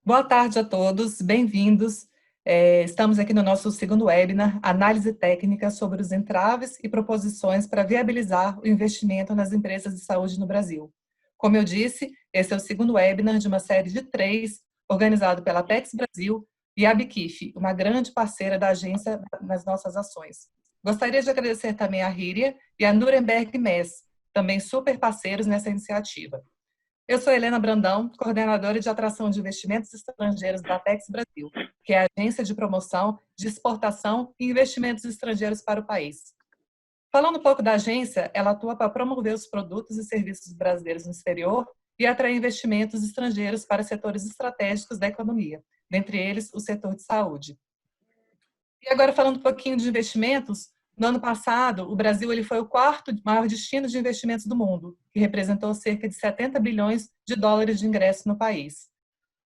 Boa tarde a todos, bem-vindos. Estamos aqui no nosso segundo webinar, Análise Técnica sobre os entraves e proposições para viabilizar o investimento nas empresas de saúde no Brasil. Como eu disse, esse é o segundo webinar de uma série de 3, organizado pela Apex Brasil e a Abqif, uma grande parceira da agência nas nossas ações. Gostaria de agradecer também a Ríria e a Nuremberg Mess, também super parceiros nessa iniciativa. Eu sou Helena Brandão, coordenadora de atração de investimentos estrangeiros da Apex Brasil, que é a agência de promoção de exportação e investimentos estrangeiros para o país. Falando um pouco da agência, ela atua para promover os produtos e serviços brasileiros no exterior e atrair investimentos estrangeiros para setores estratégicos da economia, dentre eles o setor de saúde. E agora, falando um pouquinho de investimentos, no ano passado, o Brasil foi o quarto maior destino de investimentos do mundo, que representou cerca de 70 bilhões de dólares de ingresso no país.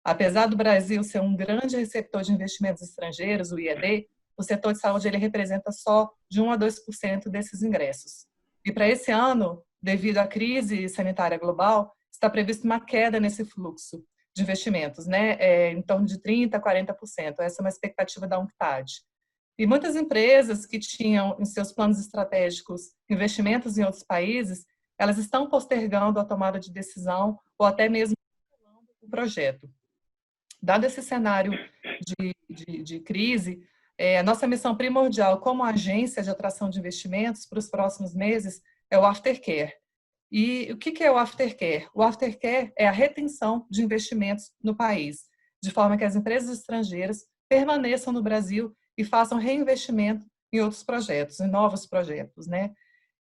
Apesar do Brasil ser um grande receptor de investimentos estrangeiros, o IED, o setor de saúde ele representa só de 1 a 2% desses ingressos. E para esse ano, devido à crise sanitária global, está prevista uma queda nesse fluxo de investimentos, né? Em torno de 30% a 40%. Essa é uma expectativa da UNCTAD. E muitas empresas que tinham em seus planos estratégicos investimentos em outros países, elas estão postergando a tomada de decisão ou até mesmo o projeto. Dado esse cenário de crise, a nossa missão primordial como agência de atração de investimentos para os próximos meses é o aftercare. E o que é o aftercare? O aftercare é a retenção de investimentos no país, de forma que as empresas estrangeiras permaneçam no Brasil e façam reinvestimento em outros projetos, em novos projetos, né?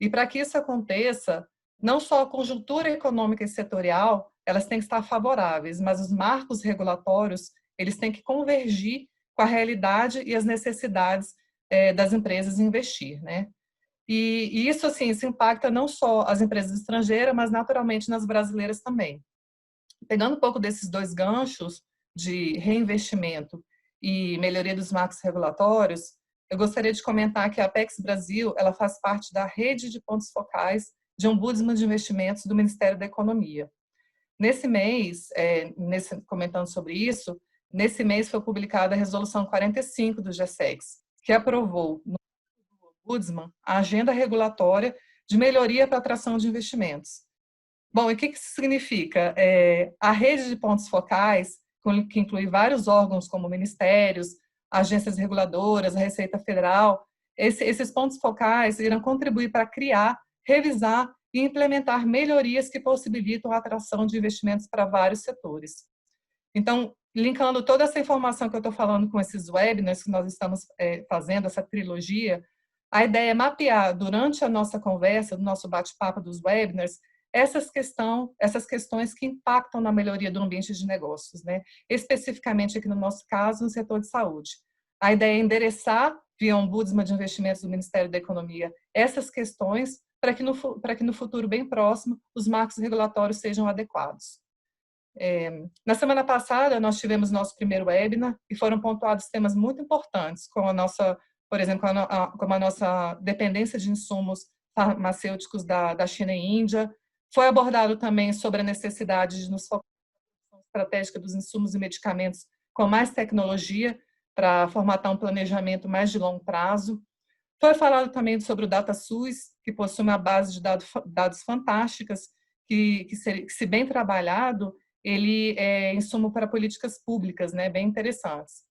E para que isso aconteça, não só a conjuntura econômica e setorial, elas têm que estar favoráveis, mas os marcos regulatórios, eles têm que convergir com a realidade e as necessidades das empresas investir, né? E isso, assim, isso impacta não só as empresas estrangeiras, mas naturalmente nas brasileiras também. Pegando um pouco desses dois ganchos de reinvestimento e melhoria dos marcos regulatórios, eu gostaria de comentar que a Apex Brasil ela faz parte da rede de pontos focais de ombudsman de investimentos do Ministério da Economia. Nesse mês, comentando sobre isso, nesse mês foi publicada a Resolução 45 do GSEX, que aprovou no Ombudsman a agenda regulatória de melhoria para a atração de investimentos. Bom, e o que isso significa? A rede de pontos focais, que inclui vários órgãos como ministérios, agências reguladoras, a Receita Federal, esses pontos focais irão contribuir para criar, revisar e implementar melhorias que possibilitam a atração de investimentos para vários setores. Então, linkando toda essa informação que eu estou falando com esses webinars que nós estamos fazendo, essa trilogia, a ideia é mapear durante a nossa conversa, do nosso bate-papo dos webinars, essas questões que impactam na melhoria do ambiente de negócios, né? Especificamente aqui no nosso caso, no setor de saúde. A ideia é endereçar, via Ombudsman de Investimentos do Ministério da Economia, essas questões para que no futuro bem próximo os marcos regulatórios sejam adequados. Na semana passada, nós tivemos nosso primeiro webinar e foram pontuados temas muito importantes, como a nossa, por exemplo, como a nossa dependência de insumos farmacêuticos da China e Índia. Foi abordado também sobre a necessidade de nos focar na produção estratégica dos insumos e medicamentos com mais tecnologia para formatar um planejamento mais de longo prazo. Foi falado também sobre o DataSUS, que possui uma base de dados fantásticas, que se bem trabalhado, ele é insumo para políticas públicas, né, bem interessantes.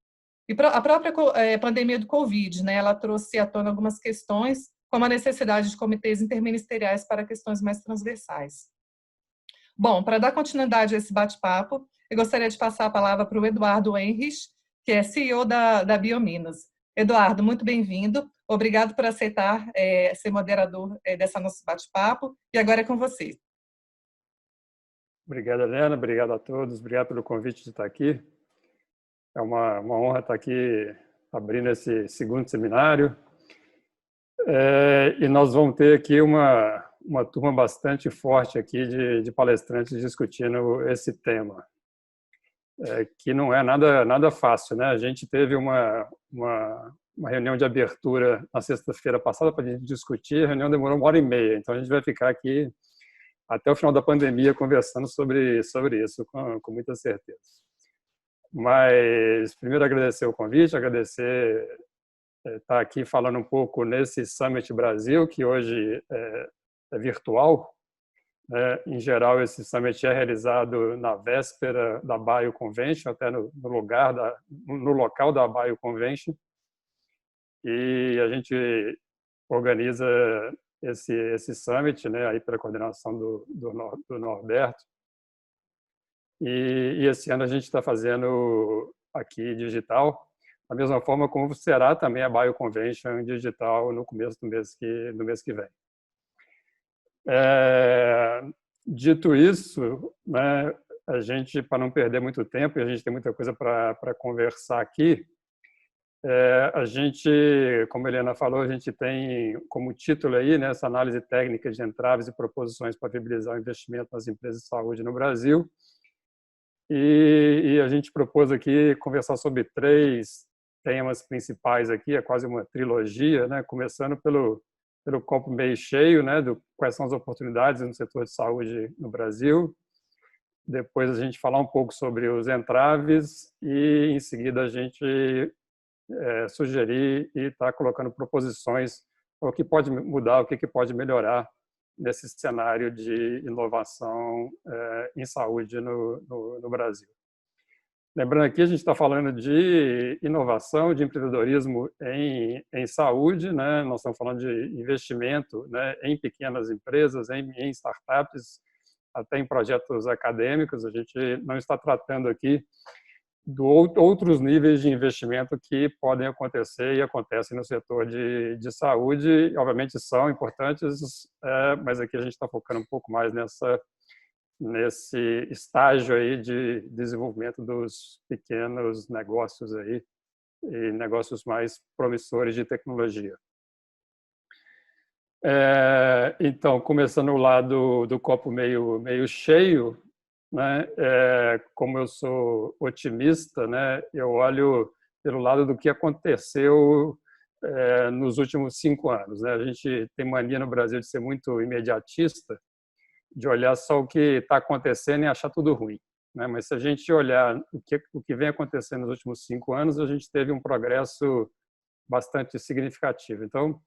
E a própria pandemia do Covid, né, ela trouxe à tona algumas questões, como a necessidade de comitês interministeriais para questões mais transversais. Bom, para dar continuidade a esse bate-papo, eu gostaria de passar a palavra para o Eduardo Henrich, que é CEO da Biominas. Eduardo, muito bem-vindo. Obrigado por aceitar ser moderador dessa nosso bate-papo. E agora é com você. Obrigado, Helena. Obrigado a todos. Obrigado pelo convite de estar aqui. É uma honra estar aqui abrindo esse segundo seminário. E nós vamos ter aqui uma turma bastante forte aqui de palestrantes discutindo esse tema, que não é nada fácil, né? A gente teve uma reunião de abertura na sexta-feira passada para a gente discutir, a reunião demorou 1h30, então a gente vai ficar aqui até o final da pandemia conversando sobre isso, com muita certeza. Mas primeiro agradecer o convite, agradecer estar aqui falando um pouco nesse Summit Brasil, que hoje é virtual. Em geral, esse Summit é realizado na véspera da Bio Convention, até no local da Bio Convention. E a gente organiza esse Summit, né, aí pela coordenação do Norberto. E esse ano a gente está fazendo aqui digital, da mesma forma como será também a Bio Convention digital no começo do mês que vem. Dito isso, né, a gente, para não perder muito tempo, e a gente tem muita coisa para conversar aqui, a gente, como a Helena falou, a gente tem como título aí, né, essa análise técnica de entraves e proposições para viabilizar o investimento nas empresas de saúde no Brasil. E a gente propôs aqui conversar sobre 3 temas principais aqui, é quase uma trilogia, né, começando pelo copo meio cheio, né, do quais são as oportunidades no setor de saúde no Brasil. Depois a gente falar um pouco sobre os entraves e, em seguida, a gente sugerir e estar colocando proposições para o que pode mudar, o que pode melhorar nesse cenário de inovação em saúde no Brasil. Lembrando aqui, a gente está falando de inovação, de empreendedorismo em saúde, né? Nós estamos falando de investimento, né, em pequenas empresas, em startups, até em projetos acadêmicos. A gente não está tratando aqui de outros níveis de investimento que podem acontecer e acontecem no setor de saúde. Obviamente são importantes, mas aqui a gente está focando um pouco mais nesse estágio aí de desenvolvimento dos pequenos negócios aí e negócios mais promissores de tecnologia. Então, começando o lado do copo meio cheio, né? Como eu sou otimista, né? Eu olho pelo lado do que aconteceu nos últimos 5 anos, né? A gente tem mania no Brasil de ser muito imediatista, de olhar só o que está acontecendo e achar tudo ruim, né? Mas se a gente olhar o que vem acontecendo nos últimos 5 anos, a gente teve um progresso bastante significativo. Então,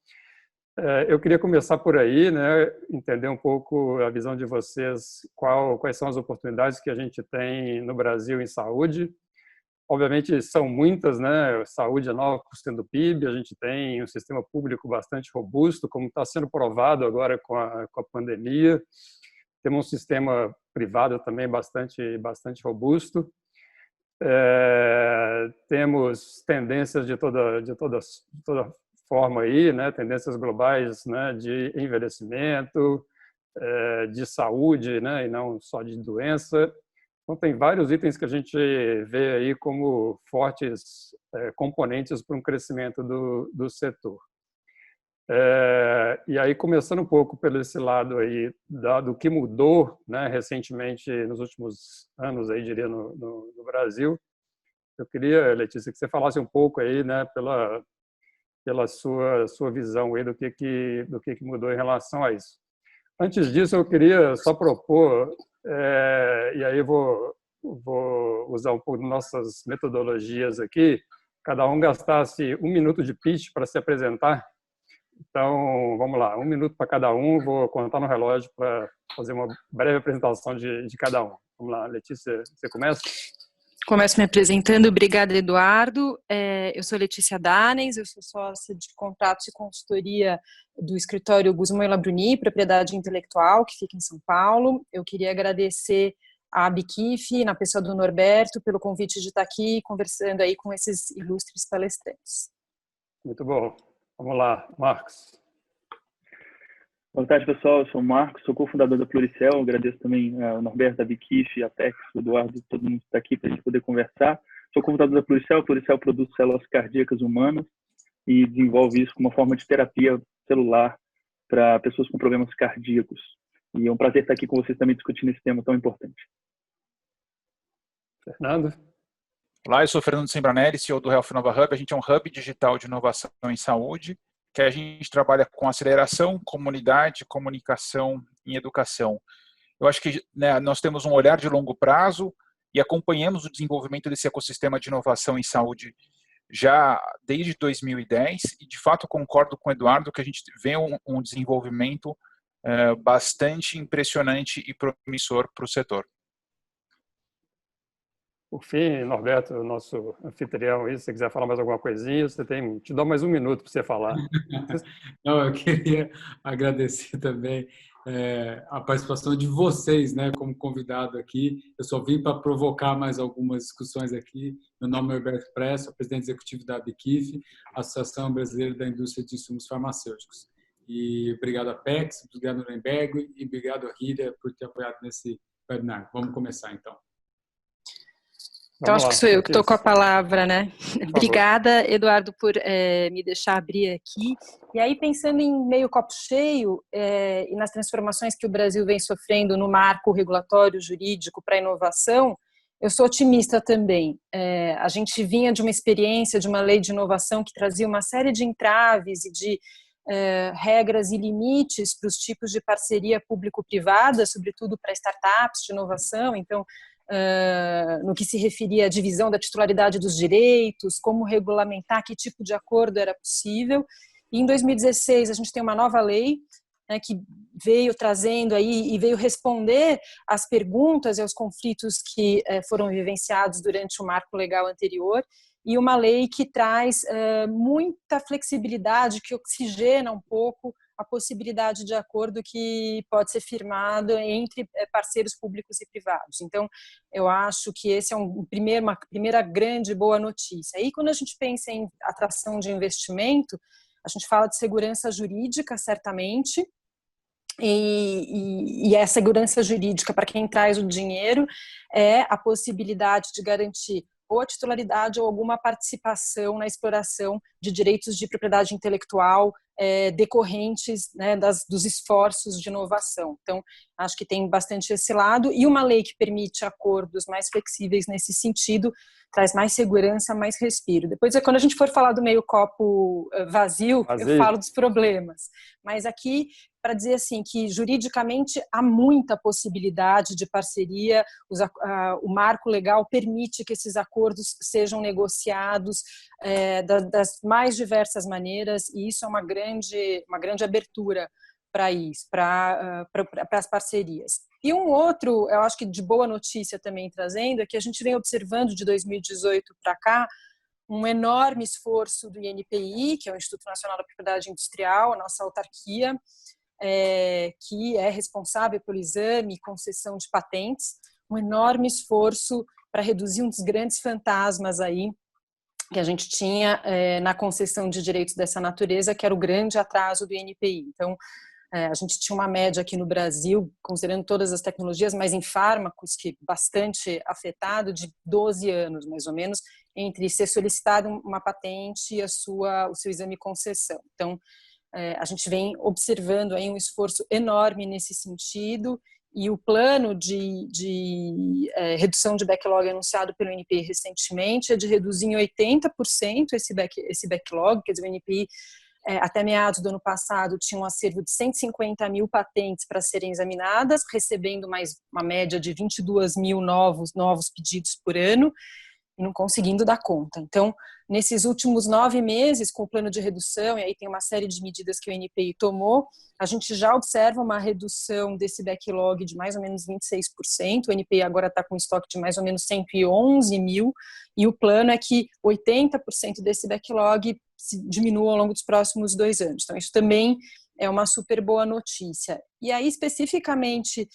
eu queria começar por aí, né? Entender um pouco a visão de vocês, quais são as oportunidades que a gente tem no Brasil em saúde. Obviamente são muitas, né? Saúde é 9% do PIB, a gente tem um sistema público bastante robusto, como está sendo provado agora com a pandemia. Temos um sistema privado também bastante robusto. Temos tendências de toda forma aí, né? Tendências globais, né? De envelhecimento, de saúde, né? E não só de doença. Então tem vários itens que a gente vê aí como fortes componentes para um crescimento do setor. E aí, começando um pouco pelo esse lado aí do que mudou, né, recentemente, nos últimos anos, aí, diria, no Brasil, eu queria, Letícia, que você falasse um pouco aí, né, pela sua visão aí do que mudou em relação a isso. Antes disso, eu queria só propor, e aí vou usar um pouco de nossas metodologias aqui, cada um gastasse 1 minuto de pitch para se apresentar. Então, vamos lá, 1 minuto para cada um, vou contar no relógio para fazer uma breve apresentação de cada um. Vamos lá, Letícia, você começa? Começo me apresentando. Obrigada, Eduardo. Eu sou Letícia Danens, eu sou sócia de contratos e consultoria do escritório Guzmão e Labruni, propriedade intelectual, que fica em São Paulo. Eu queria agradecer a Abicif, na pessoa do Norberto, pelo convite de estar aqui conversando aí com esses ilustres palestrantes. Muito bom. Vamos lá, Marcos. Boa tarde, pessoal. Eu sou o Marcos, sou cofundador da Pluricel. Agradeço também ao Norberto, a Abicif, a Tex, o Eduardo, todo mundo que está aqui para a gente poder conversar. Sou cofundador da Pluricel. A Pluricel produz células cardíacas humanas e desenvolve isso como uma forma de terapia celular para pessoas com problemas cardíacos. E é um prazer estar aqui com vocês também discutindo esse tema tão importante. Fernando. Olá, eu sou Fernando Sembranelli, CEO do Health Nova Hub. A gente é um hub digital de inovação em saúde, que a gente trabalha com aceleração, comunidade, comunicação e educação. Eu acho que, né, nós temos um olhar de longo prazo, e acompanhamos o desenvolvimento desse ecossistema de inovação em saúde já desde 2010, e de fato concordo com o Eduardo que a gente vê um desenvolvimento bastante impressionante e promissor para o setor. Por fim, Norberto, nosso anfitrião, se você quiser falar mais alguma coisinha, te dou mais um minuto para você falar. Não, eu queria agradecer também a participação de vocês, né, como convidado aqui. Eu só vim para provocar mais algumas discussões aqui. Meu nome é Alberto Presso, sou presidente executivo da ABQIF, Associação Brasileira da Indústria de Insumos Farmacêuticos. E obrigado a Apex, obrigado a Nuremberg e obrigado a Rida por ter apoiado nesse webinar. Vamos começar, então. Então, acho que sou eu que estou com a palavra, né? Obrigada, Eduardo, por me deixar abrir aqui. E aí, pensando em meio copo cheio e nas transformações que o Brasil vem sofrendo no marco regulatório jurídico para a inovação, eu sou otimista também. A gente vinha de uma experiência de uma lei de inovação que trazia uma série de entraves e de regras e limites para os tipos de parceria público-privada, sobretudo para startups de inovação. Então, no que se referia à divisão da titularidade dos direitos, como regulamentar que tipo de acordo era possível. E em 2016 a gente tem uma nova lei, né, que veio trazendo aí e veio responder às perguntas e aos conflitos que foram vivenciados durante o marco legal anterior, e uma lei que traz muita flexibilidade, que oxigena um pouco a possibilidade de acordo que pode ser firmado entre parceiros públicos e privados. Então, eu acho que esse é uma primeira grande boa notícia. Aí, quando a gente pensa em atração de investimento, a gente fala de segurança jurídica, certamente, e a segurança jurídica para quem traz o dinheiro é a possibilidade de garantir ou a titularidade ou alguma participação na exploração de direitos de propriedade intelectual decorrentes, né, dos esforços de inovação. Então, acho que tem bastante esse lado, e uma lei que permite acordos mais flexíveis nesse sentido traz mais segurança, mais respiro. Depois, quando a gente for falar do meio copo vazio, eu falo dos problemas. Mas aqui, para dizer assim, que juridicamente há muita possibilidade de parceria, o marco legal permite que esses acordos sejam negociados das mais diversas maneiras, e isso é uma grande abertura para isso, para as parcerias. E um outro, eu acho que de boa notícia também trazendo, é que a gente vem observando de 2018 para cá um enorme esforço do INPI, que é o Instituto Nacional da Propriedade Industrial, a nossa autarquia, que é responsável pelo exame e concessão de patentes, um enorme esforço para reduzir um dos grandes fantasmas aí que a gente tinha na concessão de direitos dessa natureza, que era o grande atraso do INPI. Então, a gente tinha uma média aqui no Brasil, considerando todas as tecnologias, mas em fármacos, que bastante afetado, de 12 anos, mais ou menos, entre ser solicitado uma patente e o seu exame e concessão. Então, a gente vem observando aí um esforço enorme nesse sentido, e o plano de redução de backlog anunciado pelo INPI recentemente é de reduzir em 80% esse backlog, quer dizer, o INPI até meados do ano passado tinha um acervo de 150 mil patentes para serem examinadas, recebendo mais uma média de 22 mil novos pedidos por ano, e não conseguindo dar conta. Então, nesses últimos 9 meses, com o plano de redução, e aí tem uma série de medidas que o INPI tomou, a gente já observa uma redução desse backlog de mais ou menos 26%, o INPI agora está com estoque de mais ou menos 111 mil, e o plano é que 80% desse backlog se diminua ao longo dos próximos 2 anos. Então, isso também é uma super boa notícia. E aí, especificamente,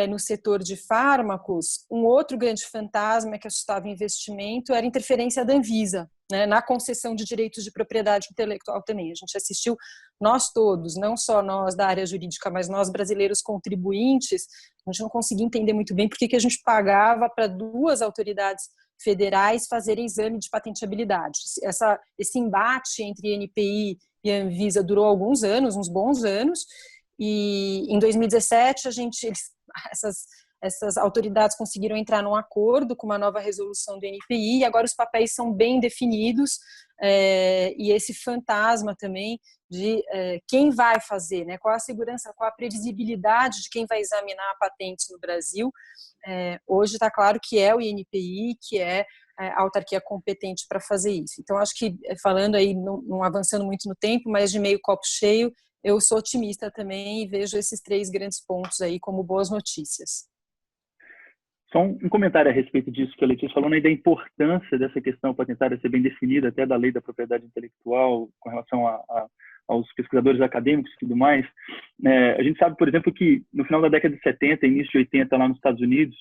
no setor de fármacos, um outro grande fantasma que assustava o investimento era a interferência da Anvisa, né, na concessão de direitos de propriedade intelectual também. A gente assistiu, nós todos, não só nós da área jurídica, mas nós brasileiros contribuintes, a gente não conseguia entender muito bem por que a gente pagava para 2 autoridades federais fazerem exame de patenteabilidade. Esse embate entre INPI e a Anvisa durou alguns anos, uns bons anos, e em 2017 essas autoridades conseguiram entrar num acordo com uma nova resolução do NPI, e agora os papéis são bem definidos, e esse fantasma também de quem vai fazer, né? Qual a segurança, qual a previsibilidade de quem vai examinar patentes no Brasil. Hoje está claro que é o INPI, que é a autarquia competente para fazer isso. Então, acho que, falando aí, não avançando muito no tempo, mas de meio copo cheio, eu sou otimista também e vejo esses 3 grandes pontos aí como boas notícias. Só um comentário a respeito disso que a Letícia falou, né, da importância dessa questão patentária ser bem definida, até da lei da propriedade intelectual, com relação aos pesquisadores acadêmicos e tudo mais. A gente sabe, por exemplo, que no final da década de 70, início de 80, lá nos Estados Unidos,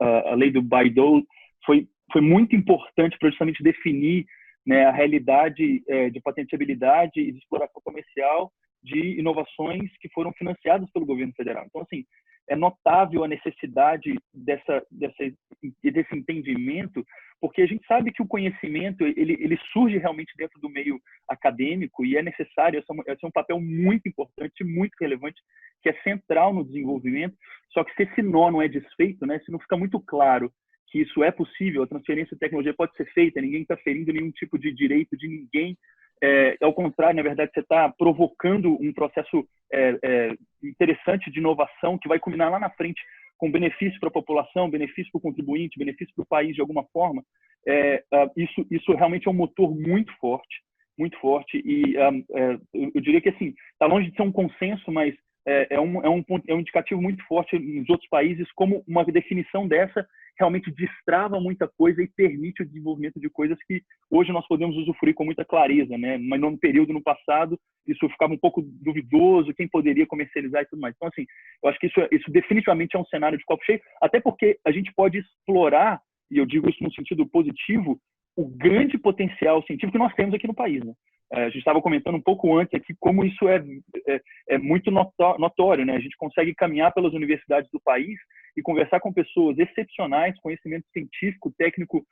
a lei do Bayh-Dole foi muito importante para justamente definir, né, a realidade de patenteabilidade e de exploração comercial de inovações que foram financiadas pelo governo federal. Então, assim, é notável a necessidade desse entendimento, porque a gente sabe que o conhecimento ele surge realmente dentro do meio acadêmico e é necessário, esse é um papel muito importante, muito relevante, que é central no desenvolvimento. Só que se esse nó não é desfeito, né, se não fica muito claro que isso é possível, a transferência de tecnologia pode ser feita, ninguém está ferindo nenhum tipo de direito de ninguém. Ao contrário, na verdade, você está provocando um processo interessante de inovação que vai culminar lá na frente com benefício para a população, benefício para o contribuinte, benefício para o país de alguma forma. Isso realmente é um motor muito forte, e eu diria que assim, está longe de ser um consenso, mas é um indicativo muito forte nos outros países, como uma definição dessa realmente destrava muita coisa e permite o desenvolvimento de coisas que hoje nós podemos usufruir com muita clareza, né? Mas num período no passado, isso ficava um pouco duvidoso, quem poderia comercializar e tudo mais. Então, assim, eu acho que isso definitivamente é um cenário de copo cheio, até porque a gente pode explorar, e eu digo isso no sentido positivo, o grande potencial científico que nós temos aqui no país, né? A gente estava comentando um pouco antes aqui como isso é muito notório, né? A gente consegue caminhar pelas universidades do país e conversar com pessoas excepcionais, conhecimento científico, técnico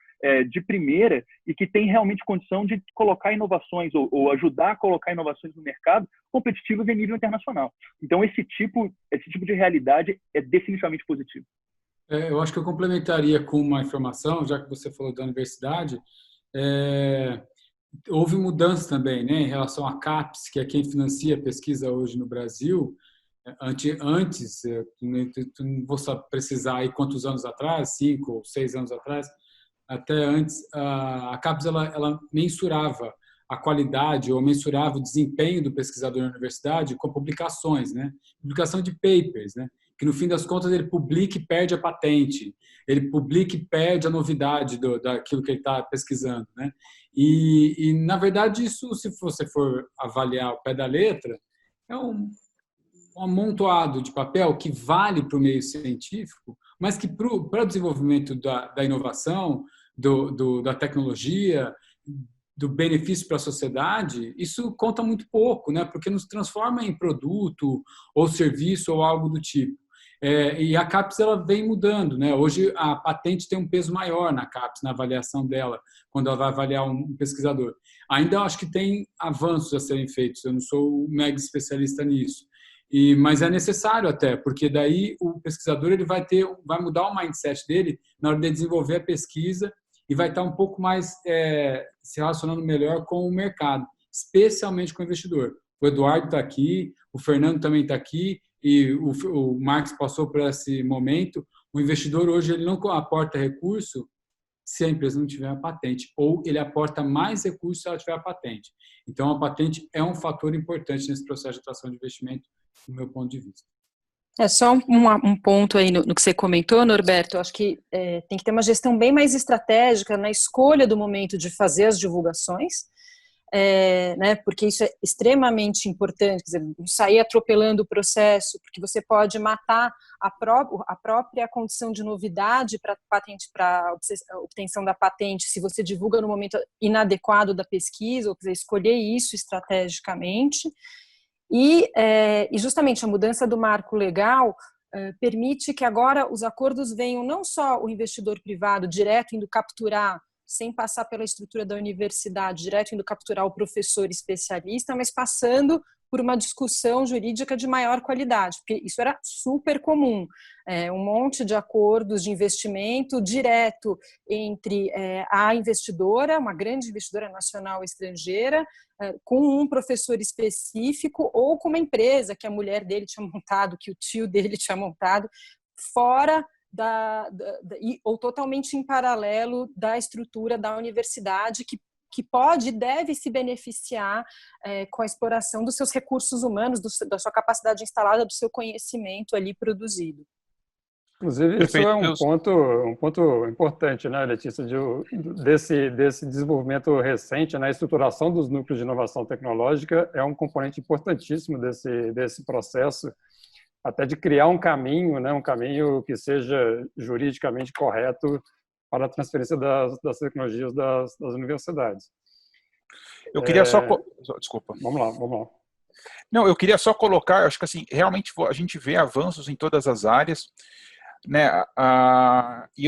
de primeira, e que tem realmente condição de colocar inovações ou ajudar a colocar inovações no mercado competitivas em nível internacional. Então, esse tipo de realidade é definitivamente positivo. Eu acho que eu complementaria com uma informação, já que você falou da universidade. Houve mudança também, né, em relação à CAPES, que é quem financia a pesquisa hoje no Brasil. Antes, não vou precisar aí quantos anos atrás, 5 ou 6 anos atrás, até antes, a CAPES ela mensurava a qualidade ou mensurava o desempenho do pesquisador na universidade com publicações, né? Publicação de papers, né? Que no fim das contas ele publica e perde a patente, ele publica e perde a novidade daquilo que ele está pesquisando, né? E na verdade isso, se você for avaliar ao pé da letra, é um amontoado de papel que vale para o meio científico, mas que para o desenvolvimento da inovação, da tecnologia, do benefício para a sociedade, isso conta muito pouco, né? Porque nos transforma em produto ou serviço ou algo do tipo. E a CAPES ela vem mudando, né? Hoje a patente tem um peso maior na CAPES, na avaliação dela, quando ela vai avaliar um pesquisador. Ainda acho que tem avanços a serem feitos, eu não sou um mega especialista nisso, mas é necessário até, porque daí o pesquisador ele vai mudar o mindset dele na hora de desenvolver a pesquisa e vai estar um pouco mais se relacionando melhor com o mercado, especialmente com o investidor. O Eduardo está aqui, o Fernando também está aqui, e o Marcos passou por esse momento. O investidor hoje ele não aporta recurso se a empresa não tiver a patente, ou ele aporta mais recursos se ela tiver a patente. Então, a patente é um fator importante nesse processo de atração de investimento, do meu ponto de vista. Só um ponto aí no que você comentou, Norberto. Eu acho que tem que ter uma gestão bem mais estratégica na escolha do momento de fazer as divulgações, né, porque isso é extremamente importante, quer dizer, não sair atropelando o processo, porque você pode matar a própria condição de novidade para a obtenção da patente se você divulga no momento inadequado da pesquisa, ou escolher isso estrategicamente. E justamente a mudança do marco legal permite que agora os acordos venham não só o investidor privado direto indo capturar, sem passar pela estrutura da universidade, direto indo capturar o professor especialista, mas passando por uma discussão jurídica de maior qualidade, porque isso era super comum. Um monte de acordos de investimento direto entre a investidora, uma grande investidora nacional ou estrangeira, com um professor específico ou com uma empresa que a mulher dele tinha montado, que o tio dele tinha montado, fora ou totalmente em paralelo da estrutura da universidade, que pode e deve se beneficiar com a exploração dos seus recursos humanos, da sua capacidade instalada, do seu conhecimento ali produzido. Inclusive, isso é um ponto importante, né, Letícia, desse desenvolvimento recente, né, a estruturação dos núcleos de inovação tecnológica é um componente importantíssimo desse processo, até de criar um caminho, né, um caminho que seja juridicamente correto para a transferência das tecnologias das universidades. Eu queria só... Desculpa. Vamos lá. Não, eu queria só colocar, acho que assim, realmente a gente vê avanços em todas as áreas, né? E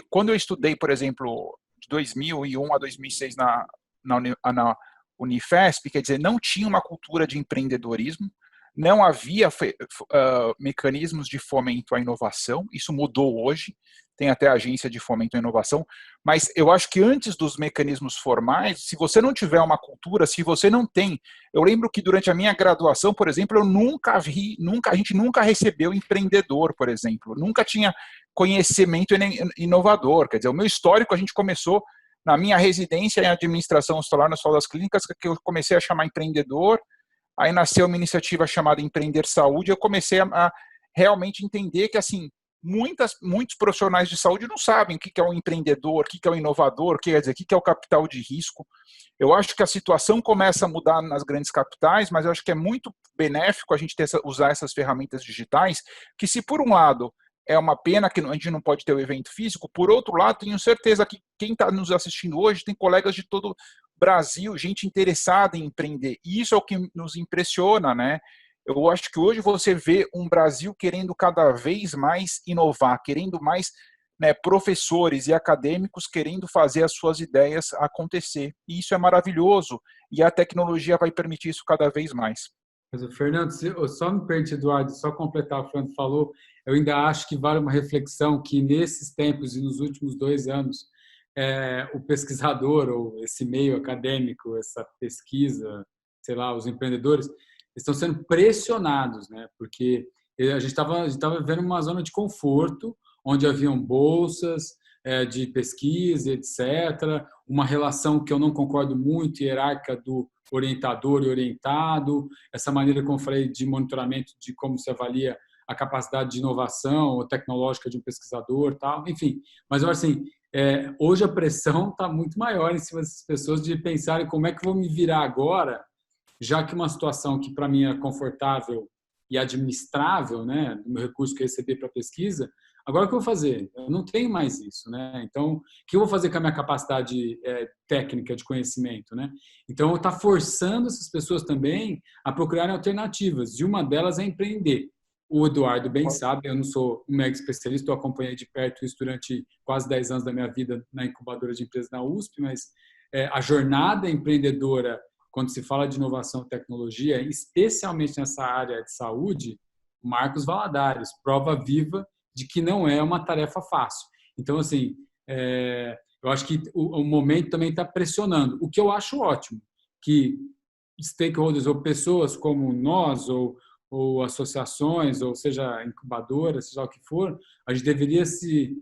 quando eu estudei, por exemplo, de 2001 a 2006 na Unifesp, quer dizer, não tinha uma cultura de empreendedorismo, não havia mecanismos de fomento à inovação, isso mudou hoje, tem até agência de fomento à inovação, mas eu acho que antes dos mecanismos formais, se você não tiver uma cultura, se você não tem... Eu lembro que durante a minha graduação, por exemplo, a gente nunca recebeu empreendedor, por exemplo, nunca tinha conhecimento inovador, quer dizer, o meu histórico a gente começou na minha residência em administração hospitalar na Escola das Clínicas, que eu comecei a chamar empreendedor, aí nasceu uma iniciativa chamada Empreender Saúde, e eu comecei a realmente entender que, assim, muitos profissionais de saúde não sabem o que é um empreendedor, o que é um inovador, o que é o capital de risco. Eu acho que a situação começa a mudar nas grandes capitais, mas eu acho que é muito benéfico a gente usar essas ferramentas digitais, que se por um lado é uma pena que a gente não pode ter o evento físico, por outro lado, tenho certeza que quem está nos assistindo hoje tem colegas de todo o Brasil, gente interessada em empreender. E isso é o que nos impressiona, né? Eu acho que hoje você vê um Brasil querendo cada vez mais inovar, querendo mais, né, professores e acadêmicos querendo fazer as suas ideias acontecer. E isso é maravilhoso. E a tecnologia vai permitir isso cada vez mais. Mas o Fernando, só me permite, Eduardo, só completar o que o Fernando falou, eu ainda acho que vale uma reflexão que nesses tempos e nos últimos 2 anos, o pesquisador ou esse meio acadêmico, essa pesquisa, sei lá, os empreendedores, estão sendo pressionados, né? Porque a gente estava vivendo uma zona de conforto, onde haviam bolsas de pesquisa, etc., uma relação que eu não concordo muito, hierárquica do orientador e orientado, essa maneira, como eu falei, de monitoramento de como se avalia a capacidade de inovação ou tecnológica de um pesquisador, tal, enfim. Mas, assim, hoje a pressão está muito maior em cima dessas pessoas de pensarem como é que eu vou me virar agora, já que uma situação que para mim é confortável e administrável, né, do meu recurso que eu recebi para pesquisa, agora o que eu vou fazer? Eu não tenho mais isso, né? Então, o que eu vou fazer com a minha capacidade técnica de conhecimento, né? Então, está forçando essas pessoas também a procurarem alternativas, e uma delas é empreender. O Eduardo bem sabe, eu não sou um mega especialista, eu acompanhei de perto isso durante quase 10 anos da minha vida na incubadora de empresas na USP, mas a jornada empreendedora, quando se fala de inovação e tecnologia, especialmente nessa área de saúde, Marcos Valadares, prova viva de que não é uma tarefa fácil. Então, assim, eu acho que o momento também está pressionando, o que eu acho ótimo, que stakeholders ou pessoas como nós, ou associações, ou seja, incubadoras, seja o que for, a gente deveria se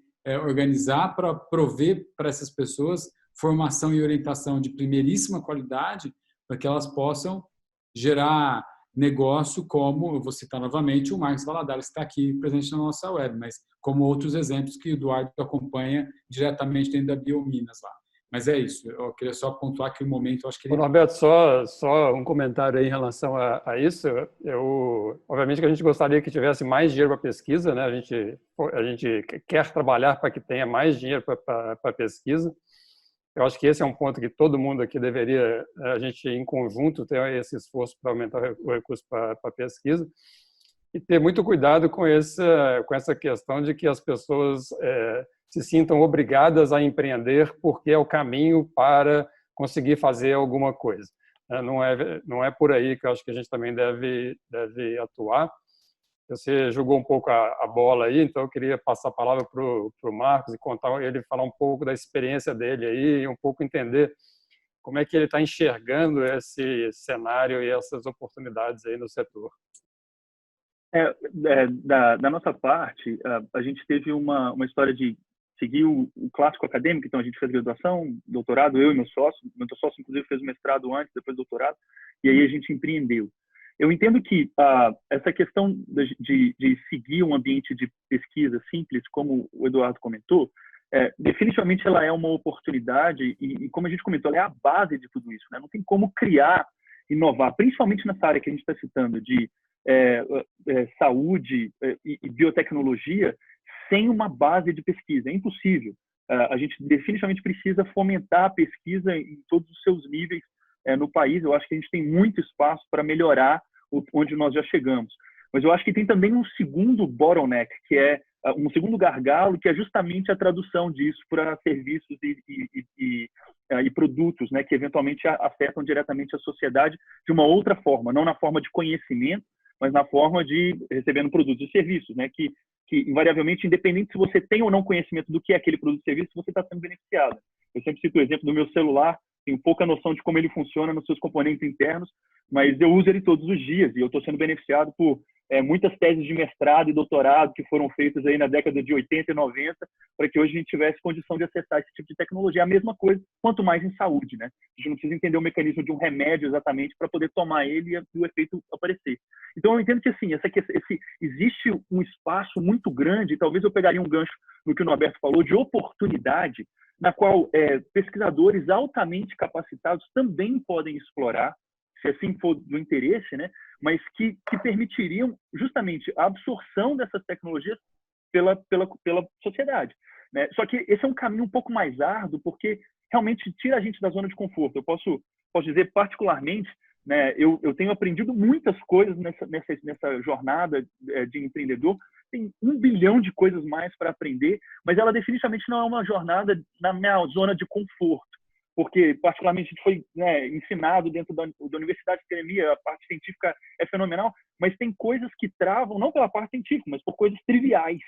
organizar para prover para essas pessoas formação e orientação de primeiríssima qualidade, para que elas possam gerar negócio, como, eu vou citar novamente, o Marcos Valadares, que está aqui presente na nossa web, mas como outros exemplos que o Eduardo acompanha diretamente dentro da Biominas lá. Mas é isso, eu queria só pontuar que o momento, eu acho que ele... Norberto, só um comentário aí em relação a isso. Obviamente que a gente gostaria que tivesse mais dinheiro para pesquisa, né? A gente quer trabalhar para que tenha mais dinheiro para pesquisa. Eu acho que esse é um ponto que todo mundo aqui deveria, a gente em conjunto, ter esse esforço para aumentar o recurso para pesquisa e ter muito cuidado com essa questão de que as pessoas se sintam obrigadas a empreender porque é o caminho para conseguir fazer alguma coisa. Não é por aí que eu acho que a gente também deve atuar. Você jogou um pouco a bola aí, então eu queria passar a palavra para o Marcos e ele falar um pouco da experiência dele aí, e um pouco entender como é que ele está enxergando esse cenário e essas oportunidades aí no setor. Da nossa parte, a gente teve uma história de seguir o clássico acadêmico, então a gente fez graduação, doutorado, eu e meu sócio inclusive fez o mestrado antes, depois doutorado, e aí a gente empreendeu. Eu entendo que essa questão de seguir um ambiente de pesquisa simples, como o Eduardo comentou, definitivamente ela é uma oportunidade e como a gente comentou, ela é a base de tudo isso, né? Não tem como criar, inovar, principalmente nessa área que a gente está citando de saúde e biotecnologia, sem uma base de pesquisa. É impossível. A gente definitivamente precisa fomentar a pesquisa em todos os seus níveis no país. Eu acho que a gente tem muito espaço para melhorar onde nós já chegamos. Mas eu acho que tem também um segundo bottleneck, que é um segundo gargalo, que é justamente a tradução disso para serviços e produtos, né, que eventualmente afetam diretamente a sociedade de uma outra forma, não na forma de conhecimento, mas na forma de recebendo produtos e serviços, né, que invariavelmente, independente se você tem ou não conhecimento do que é aquele produto e serviço, você está sendo beneficiado. Eu sempre cito o exemplo do meu celular, tenho pouca noção de como ele funciona nos seus componentes internos, mas eu uso ele todos os dias e eu estou sendo beneficiado por muitas teses de mestrado e doutorado que foram feitas aí na década de 80 e 90 para que hoje a gente tivesse condição de acessar esse tipo de tecnologia. A mesma coisa, quanto mais em saúde, né? A gente não precisa entender o mecanismo de um remédio exatamente para poder tomar ele e o efeito aparecer. Então, eu entendo que, assim, existe um espaço muito grande, e talvez eu pegaria um gancho no que o Norberto falou, de oportunidade, na qual pesquisadores altamente capacitados também podem explorar, se assim for do interesse, né? Mas que permitiriam justamente a absorção dessas tecnologias pela sociedade, né? Só que esse é um caminho um pouco mais árduo, porque realmente tira a gente da zona de conforto. Eu posso dizer particularmente, né, eu tenho aprendido muitas coisas nessa jornada de empreendedor. Tem 1 bilhão de coisas mais para aprender, mas ela definitivamente não é uma jornada na minha zona de conforto, porque particularmente a gente foi, né, ensinado dentro da universidade de academia, a parte científica é fenomenal, mas tem coisas que travam, não pela parte científica, mas por coisas triviais.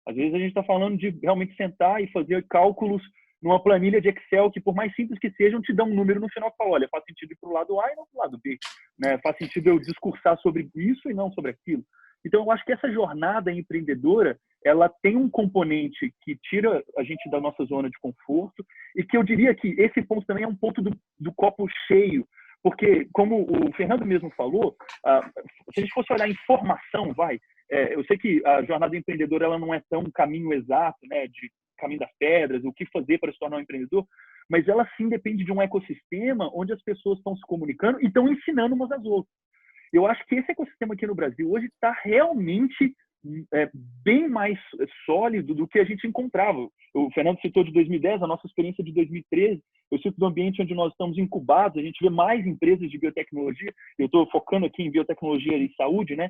Às vezes a gente está falando de realmente sentar e fazer cálculos numa planilha de Excel que, por mais simples que sejam, te dão um número no final que fala, olha, faz sentido ir para o lado A e não para o lado B, né? Faz sentido eu discursar sobre isso e não sobre aquilo. Então, eu acho que essa jornada empreendedora, ela tem um componente que tira a gente da nossa zona de conforto e que eu diria que esse ponto também é um ponto do copo cheio, porque, como o Fernando mesmo falou, se a gente fosse olhar informação, eu sei que a jornada empreendedora ela não é tão um caminho exato, né, de caminho das pedras, o que fazer para se tornar um empreendedor, mas ela sim depende de um ecossistema onde as pessoas estão se comunicando e estão ensinando umas às outras. Eu acho que esse ecossistema aqui no Brasil hoje está realmente bem mais sólido do que a gente encontrava. O Fernando citou de 2010, a nossa experiência de 2013. Eu cito do ambiente onde nós estamos incubados, a gente vê mais empresas de biotecnologia. Eu estou focando aqui em biotecnologia e saúde, né?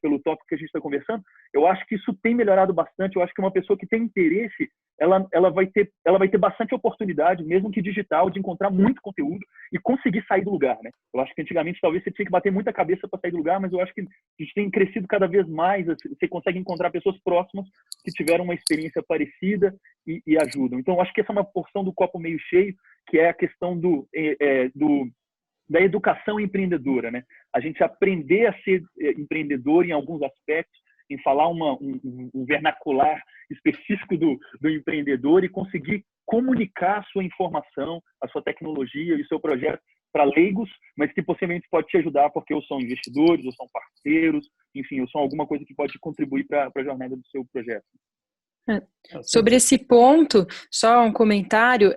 Pelo tópico que a gente está conversando. Eu acho que isso tem melhorado bastante. Eu acho que uma pessoa que tem interesse, ela vai ter bastante oportunidade, mesmo que digital, de encontrar muito conteúdo e conseguir sair do lugar, né? Eu acho que antigamente talvez você tinha que bater muita cabeça para sair do lugar, mas eu acho que a gente tem crescido cada vez mais. Você consegue encontrar pessoas próximas que tiveram uma experiência parecida e ajudam. Então, eu acho que essa é uma porção do copo meio cheio, que é a questão da educação empreendedora, né? A gente aprender a ser empreendedor em alguns aspectos, em falar um vernacular específico do empreendedor e conseguir comunicar a sua informação, a sua tecnologia e o seu projeto para leigos, mas que possivelmente pode te ajudar porque ou são investidores, ou são parceiros, enfim, ou são alguma coisa que pode contribuir para a jornada do seu projeto. Sobre esse ponto, só um comentário,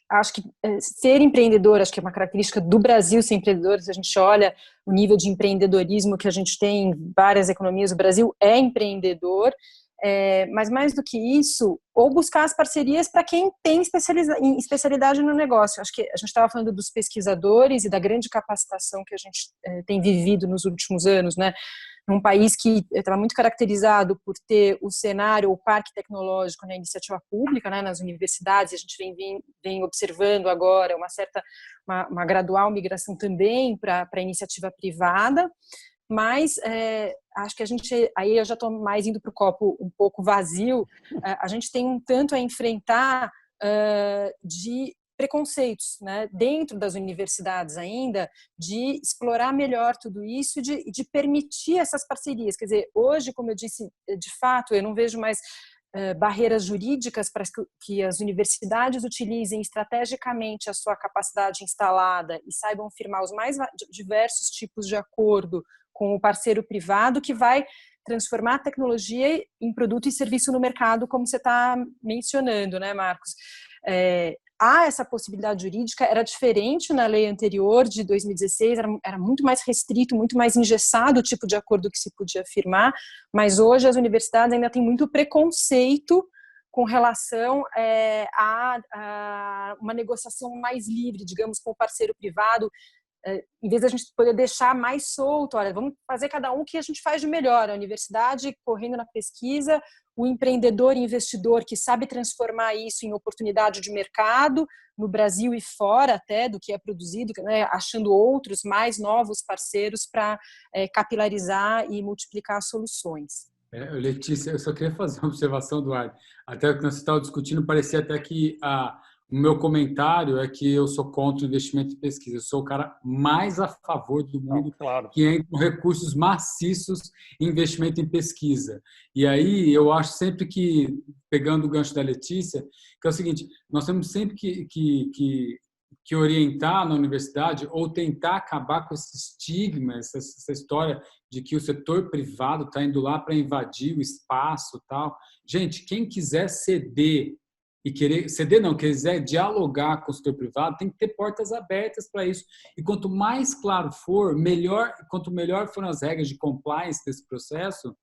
acho que ser empreendedor, acho que é uma característica do Brasil ser empreendedor. Se a gente olha o nível de empreendedorismo que a gente tem em várias economias, o Brasil é empreendedor, mas mais do que isso, ou buscar as parcerias para quem tem especialidade no negócio. Acho que a gente estava falando dos pesquisadores e da grande capacitação que a gente tem vivido nos últimos anos, né? num país que estava muito caracterizado por ter o cenário, o parque tecnológico na iniciativa pública, né, nas universidades, e a gente vem observando agora uma gradual migração também para a iniciativa privada, mas acho que aí eu já estou mais indo para o copo um pouco vazio, a gente tem um tanto a enfrentar de preconceitos, né, dentro das universidades ainda, de explorar melhor tudo isso e de permitir essas parcerias. Quer dizer, hoje, como eu disse, de fato, eu não vejo mais barreiras jurídicas para que as universidades utilizem estrategicamente a sua capacidade instalada e saibam firmar os mais diversos tipos de acordo com o parceiro privado, que vai transformar a tecnologia em produto e serviço no mercado, como você está mencionando, né, Marcos? Há essa possibilidade jurídica, era diferente na lei anterior, de 2016, era muito mais restrito, muito mais engessado o tipo de acordo que se podia firmar, mas hoje as universidades ainda têm muito preconceito com relação a uma negociação mais livre, digamos, com o parceiro privado, em vez de a gente poder deixar mais solto, olha, vamos fazer cada um o que a gente faz de melhor, a universidade correndo na pesquisa, o empreendedor e investidor que sabe transformar isso em oportunidade de mercado, no Brasil e fora até do que é produzido, né, achando outros, mais novos parceiros para capilarizar e multiplicar soluções. Letícia, eu só queria fazer uma observação, Eduardo. Até o que nós estávamos discutindo, parecia até que o meu comentário é que eu sou contra o investimento em pesquisa. Eu sou o cara mais a favor do mundo que entra com recursos maciços em investimento em pesquisa. E aí eu acho sempre que, pegando o gancho da Letícia, que é o seguinte, nós temos sempre que orientar na universidade ou tentar acabar com esse estigma, essa história de que o setor privado está indo lá para invadir o espaço e tal. Gente, quem quiser ceder e quiser dialogar com o setor privado, tem que ter portas abertas para isso. E quanto mais claro for, quanto melhor forem as regras de compliance desse processo,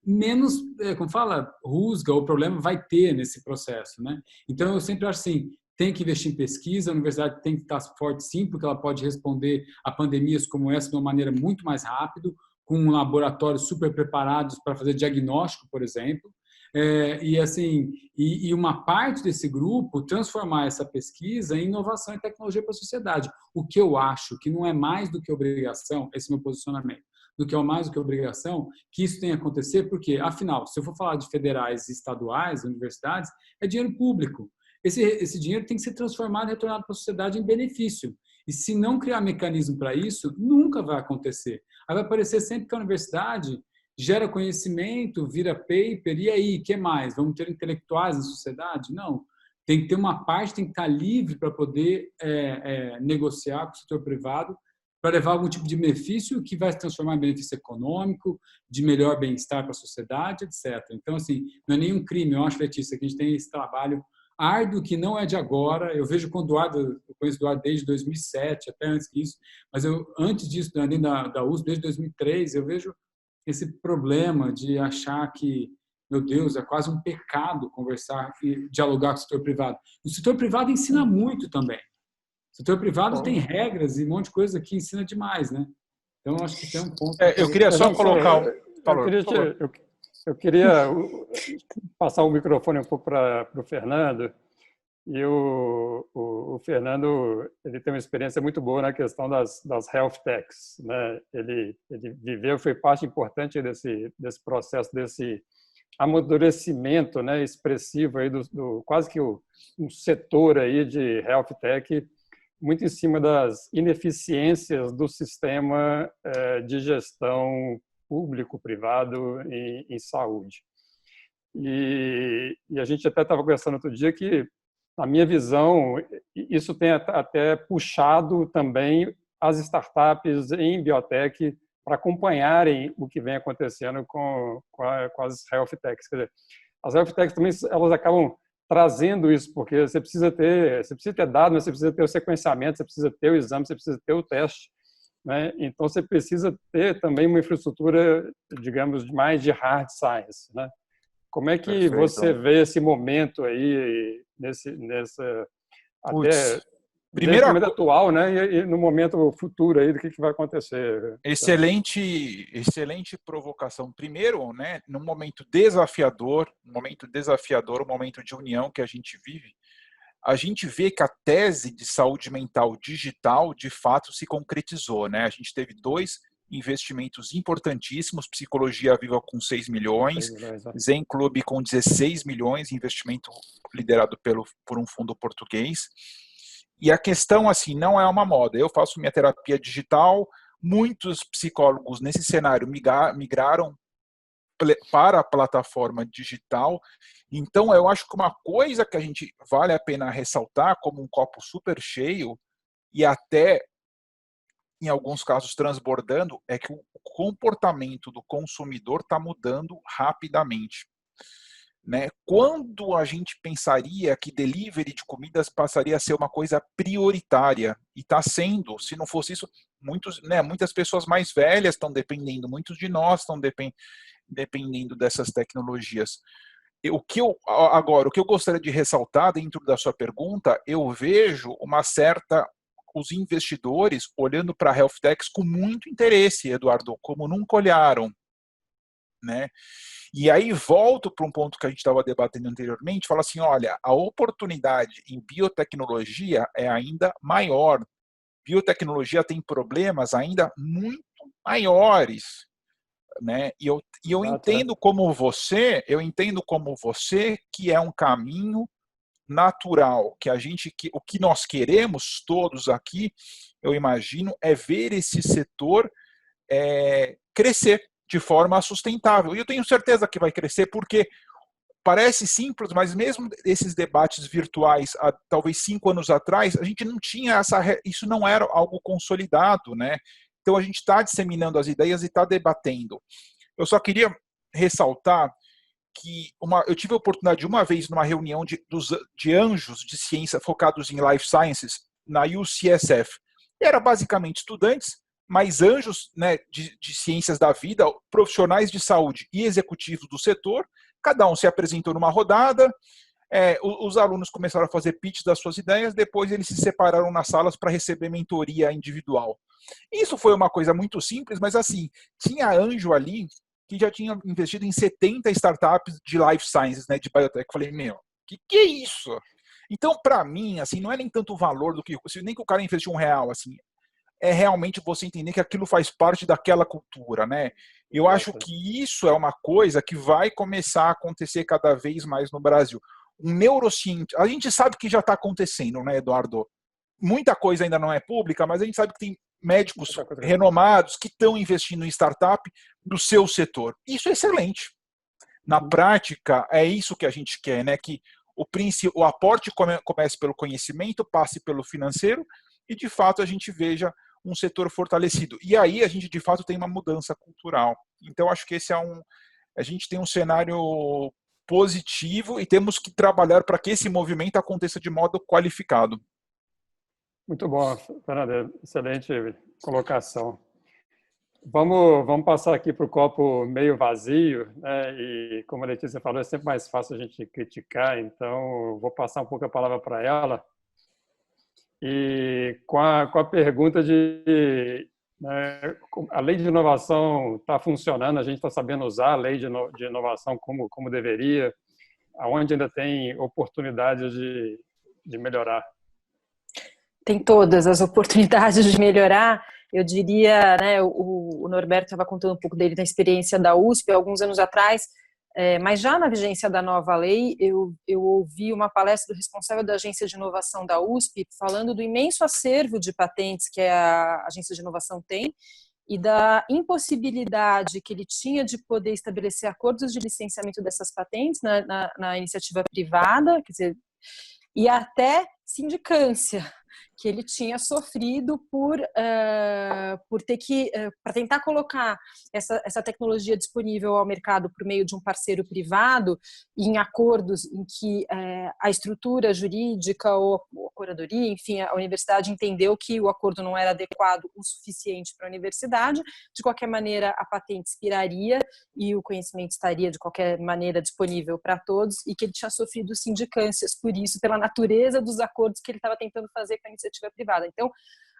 menos, como fala, rusga ou problema vai ter nesse processo, né? Então, eu sempre acho assim, tem que investir em pesquisa, a universidade tem que estar forte sim, porque ela pode responder a pandemias como essa de uma maneira muito mais rápida, com laboratórios super preparados para fazer diagnóstico, por exemplo, e uma parte desse grupo transformar essa pesquisa em inovação e tecnologia para a sociedade. O que eu acho que não é mais do que obrigação, esse é o meu posicionamento, do que é mais do que obrigação, que isso tenha que acontecer, porque, afinal, se eu for falar de federais e estaduais, universidades, é dinheiro público. Esse dinheiro tem que ser transformado e retornado para a sociedade em benefício. E se não criar mecanismo para isso, nunca vai acontecer. Aí vai parecer sempre que a universidade gera conhecimento, vira paper, e aí, o que mais? Vamos ter intelectuais na sociedade? Não. Tem que ter uma parte, tem que estar livre para poder negociar com o setor privado, para levar algum tipo de benefício que vai se transformar em benefício econômico, de melhor bem-estar para a sociedade, etc. Então, assim, não é nenhum crime. Eu acho, Letícia, que a gente tem esse trabalho árduo que não é de agora. Eu vejo com o Eduardo, eu conheço o Eduardo desde 2007, até antes disso, mas antes disso, dentro da USP, desde 2003, eu vejo esse problema de achar que, meu Deus, é quase um pecado conversar e dialogar com o setor privado. O setor privado ensina muito também. O setor privado tem regras e um monte de coisa que ensina demais, né? Então, acho que tem um ponto... Eu queria só colocar... Eu queria passar o microfone um pouco para o Fernando. E o Fernando, ele tem uma experiência muito boa na questão das health techs, né? Ele viveu, foi parte importante desse processo, desse amadurecimento, né, expressivo aí do quase que um setor aí de health tech, muito em cima das ineficiências do sistema de gestão público-privado em saúde. E a gente até estava conversando outro dia que, na minha visão, isso tem até puxado também as startups em biotech para acompanharem o que vem acontecendo com as health techs. Quer dizer, as health techs também elas acabam trazendo isso, porque você precisa ter dados, você precisa ter o sequenciamento, você precisa ter o exame, você precisa ter o teste, né? Então, você precisa ter também uma infraestrutura, digamos, mais de hard science, né? Como é que Perfeito. Você vê esse momento aí, Desde o momento atual, né, e no momento futuro aí do que vai acontecer. Excelente provocação. Primeiro, né, num momento desafiador, um momento de união que a gente vive, a gente vê que a tese de saúde mental digital, de fato, se concretizou, né? A gente teve 2 investimentos importantíssimos, Psicologia Viva com 6 milhões, Zen Club com 16 milhões, investimento liderado por um fundo português. E a questão, assim, não é uma moda. Eu faço minha terapia digital, muitos psicólogos nesse cenário migraram para a plataforma digital. Então, eu acho que uma coisa que a gente vale a pena ressaltar como um copo super cheio e até, em alguns casos, transbordando, é que o comportamento do consumidor está mudando rapidamente. Né? Quando a gente pensaria que delivery de comidas passaria a ser uma coisa prioritária, e está sendo, se não fosse isso, muitas pessoas mais velhas estão dependendo, muitos de nós estão dependendo dessas tecnologias. O que eu gostaria de ressaltar dentro da sua pergunta, eu vejo os investidores olhando para a health techs com muito interesse, Eduardo, como nunca olharam, né? E aí volto para um ponto que a gente estava debatendo anteriormente, fala assim, olha, a oportunidade em biotecnologia é ainda maior. Biotecnologia tem problemas ainda muito maiores, né? E eu entendo como você que é um caminho natural, o que nós queremos todos aqui, eu imagino, é ver esse setor crescer de forma sustentável. E eu tenho certeza que vai crescer, porque parece simples, mas mesmo esses debates virtuais, há talvez 5 anos atrás, a gente não tinha isso não era algo consolidado, né? Então a gente está disseminando as ideias e está debatendo. Eu só queria ressaltar que eu tive a oportunidade de uma vez numa reunião de anjos de ciência focados em life sciences na UCSF. E era basicamente estudantes, mas anjos, né, de ciências da vida, profissionais de saúde e executivos do setor. Cada um se apresentou numa rodada, os alunos começaram a fazer pitch das suas ideias, depois eles se separaram nas salas para receber mentoria individual. Isso foi uma coisa muito simples, mas assim, tinha anjo ali que já tinha investido em 70 startups de life sciences, né, de biotech. Eu falei, que é isso? Então, para mim, assim, não é nem tanto o valor do que, nem que o cara investiu R$1, assim, é realmente você entender que aquilo faz parte daquela cultura, né? Eu acho que isso é uma coisa que vai começar a acontecer cada vez mais no Brasil. Um neurocientista, a gente sabe que já está acontecendo, né, Eduardo? Muita coisa ainda não é pública, mas a gente sabe que tem médicos renomados que estão investindo em startup do seu setor. Isso é excelente. Na prática, é isso que a gente quer, né? Que o aporte comece pelo conhecimento, passe pelo financeiro e, de fato, a gente veja um setor fortalecido. E aí a gente, de fato, tem uma mudança cultural. Então, acho que a gente tem um cenário positivo e temos que trabalhar para que esse movimento aconteça de modo qualificado. Muito bom, Fernando. Excelente colocação. Vamos passar aqui para o copo meio vazio, né? E como a Letícia falou, é sempre mais fácil a gente criticar, então vou passar um pouco a palavra para ela. E com a pergunta de né, a lei de inovação está funcionando, a gente está sabendo usar a lei de inovação como deveria, aonde ainda tem oportunidades de melhorar? Tem todas as oportunidades de melhorar. Eu diria, né, o Norberto estava contando um pouco dele da experiência da USP alguns anos atrás, mas já na vigência da nova lei, eu ouvi uma palestra do responsável da Agência de Inovação da USP falando do imenso acervo de patentes que a Agência de Inovação tem e da impossibilidade que ele tinha de poder estabelecer acordos de licenciamento dessas patentes na iniciativa privada, quer dizer, e até sindicância, que ele tinha sofrido por ter que, para tentar colocar essa tecnologia disponível ao mercado por meio de um parceiro privado, em acordos em que a estrutura jurídica ou procuradoria, enfim, a universidade entendeu que o acordo não era adequado o suficiente para a universidade, de qualquer maneira a patente expiraria e o conhecimento estaria de qualquer maneira disponível para todos, e que ele tinha sofrido sindicâncias por isso, pela natureza dos acordos que ele estava tentando fazer com a iniciativa privada. Então,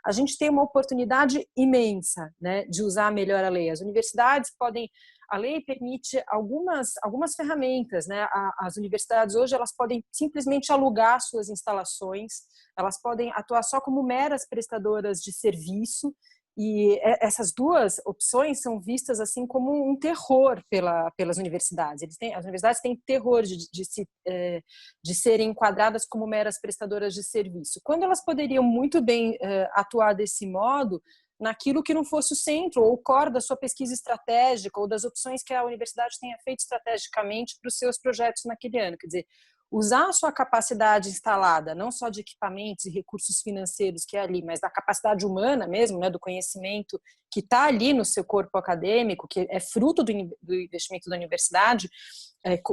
a gente tem uma oportunidade imensa, né, de usar melhor a lei. As universidades podem, a lei permite algumas ferramentas, né? As universidades hoje elas podem simplesmente alugar suas instalações, elas podem atuar só como meras prestadoras de serviço, e essas duas opções são vistas assim como um terror pelas universidades. As universidades têm terror de serem enquadradas como meras prestadoras de serviço, quando elas poderiam muito bem atuar desse modo naquilo que não fosse o centro ou o core da sua pesquisa estratégica ou das opções que a universidade tenha feito estrategicamente para os seus projetos naquele ano. Quer dizer, usar a sua capacidade instalada, não só de equipamentos e recursos financeiros que é ali, mas da capacidade humana mesmo, né, do conhecimento que está ali no seu corpo acadêmico, que é fruto do investimento da universidade,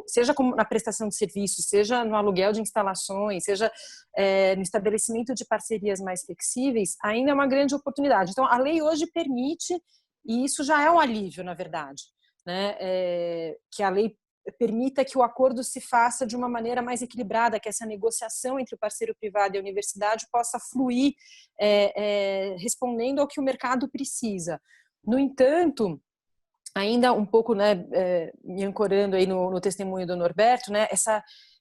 seja na prestação de serviços, seja no aluguel de instalações, seja no estabelecimento de parcerias mais flexíveis, ainda é uma grande oportunidade. Então, a lei hoje permite, e isso já é um alívio, na verdade, né, que a lei permita que o acordo se faça de uma maneira mais equilibrada, que essa negociação entre o parceiro privado e a universidade possa fluir respondendo ao que o mercado precisa. No entanto, ainda um pouco, né, me ancorando aí no testemunho do Norberto, né,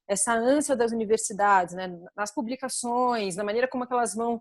essa ânsia das universidades, né, nas publicações, na maneira como é que elas vão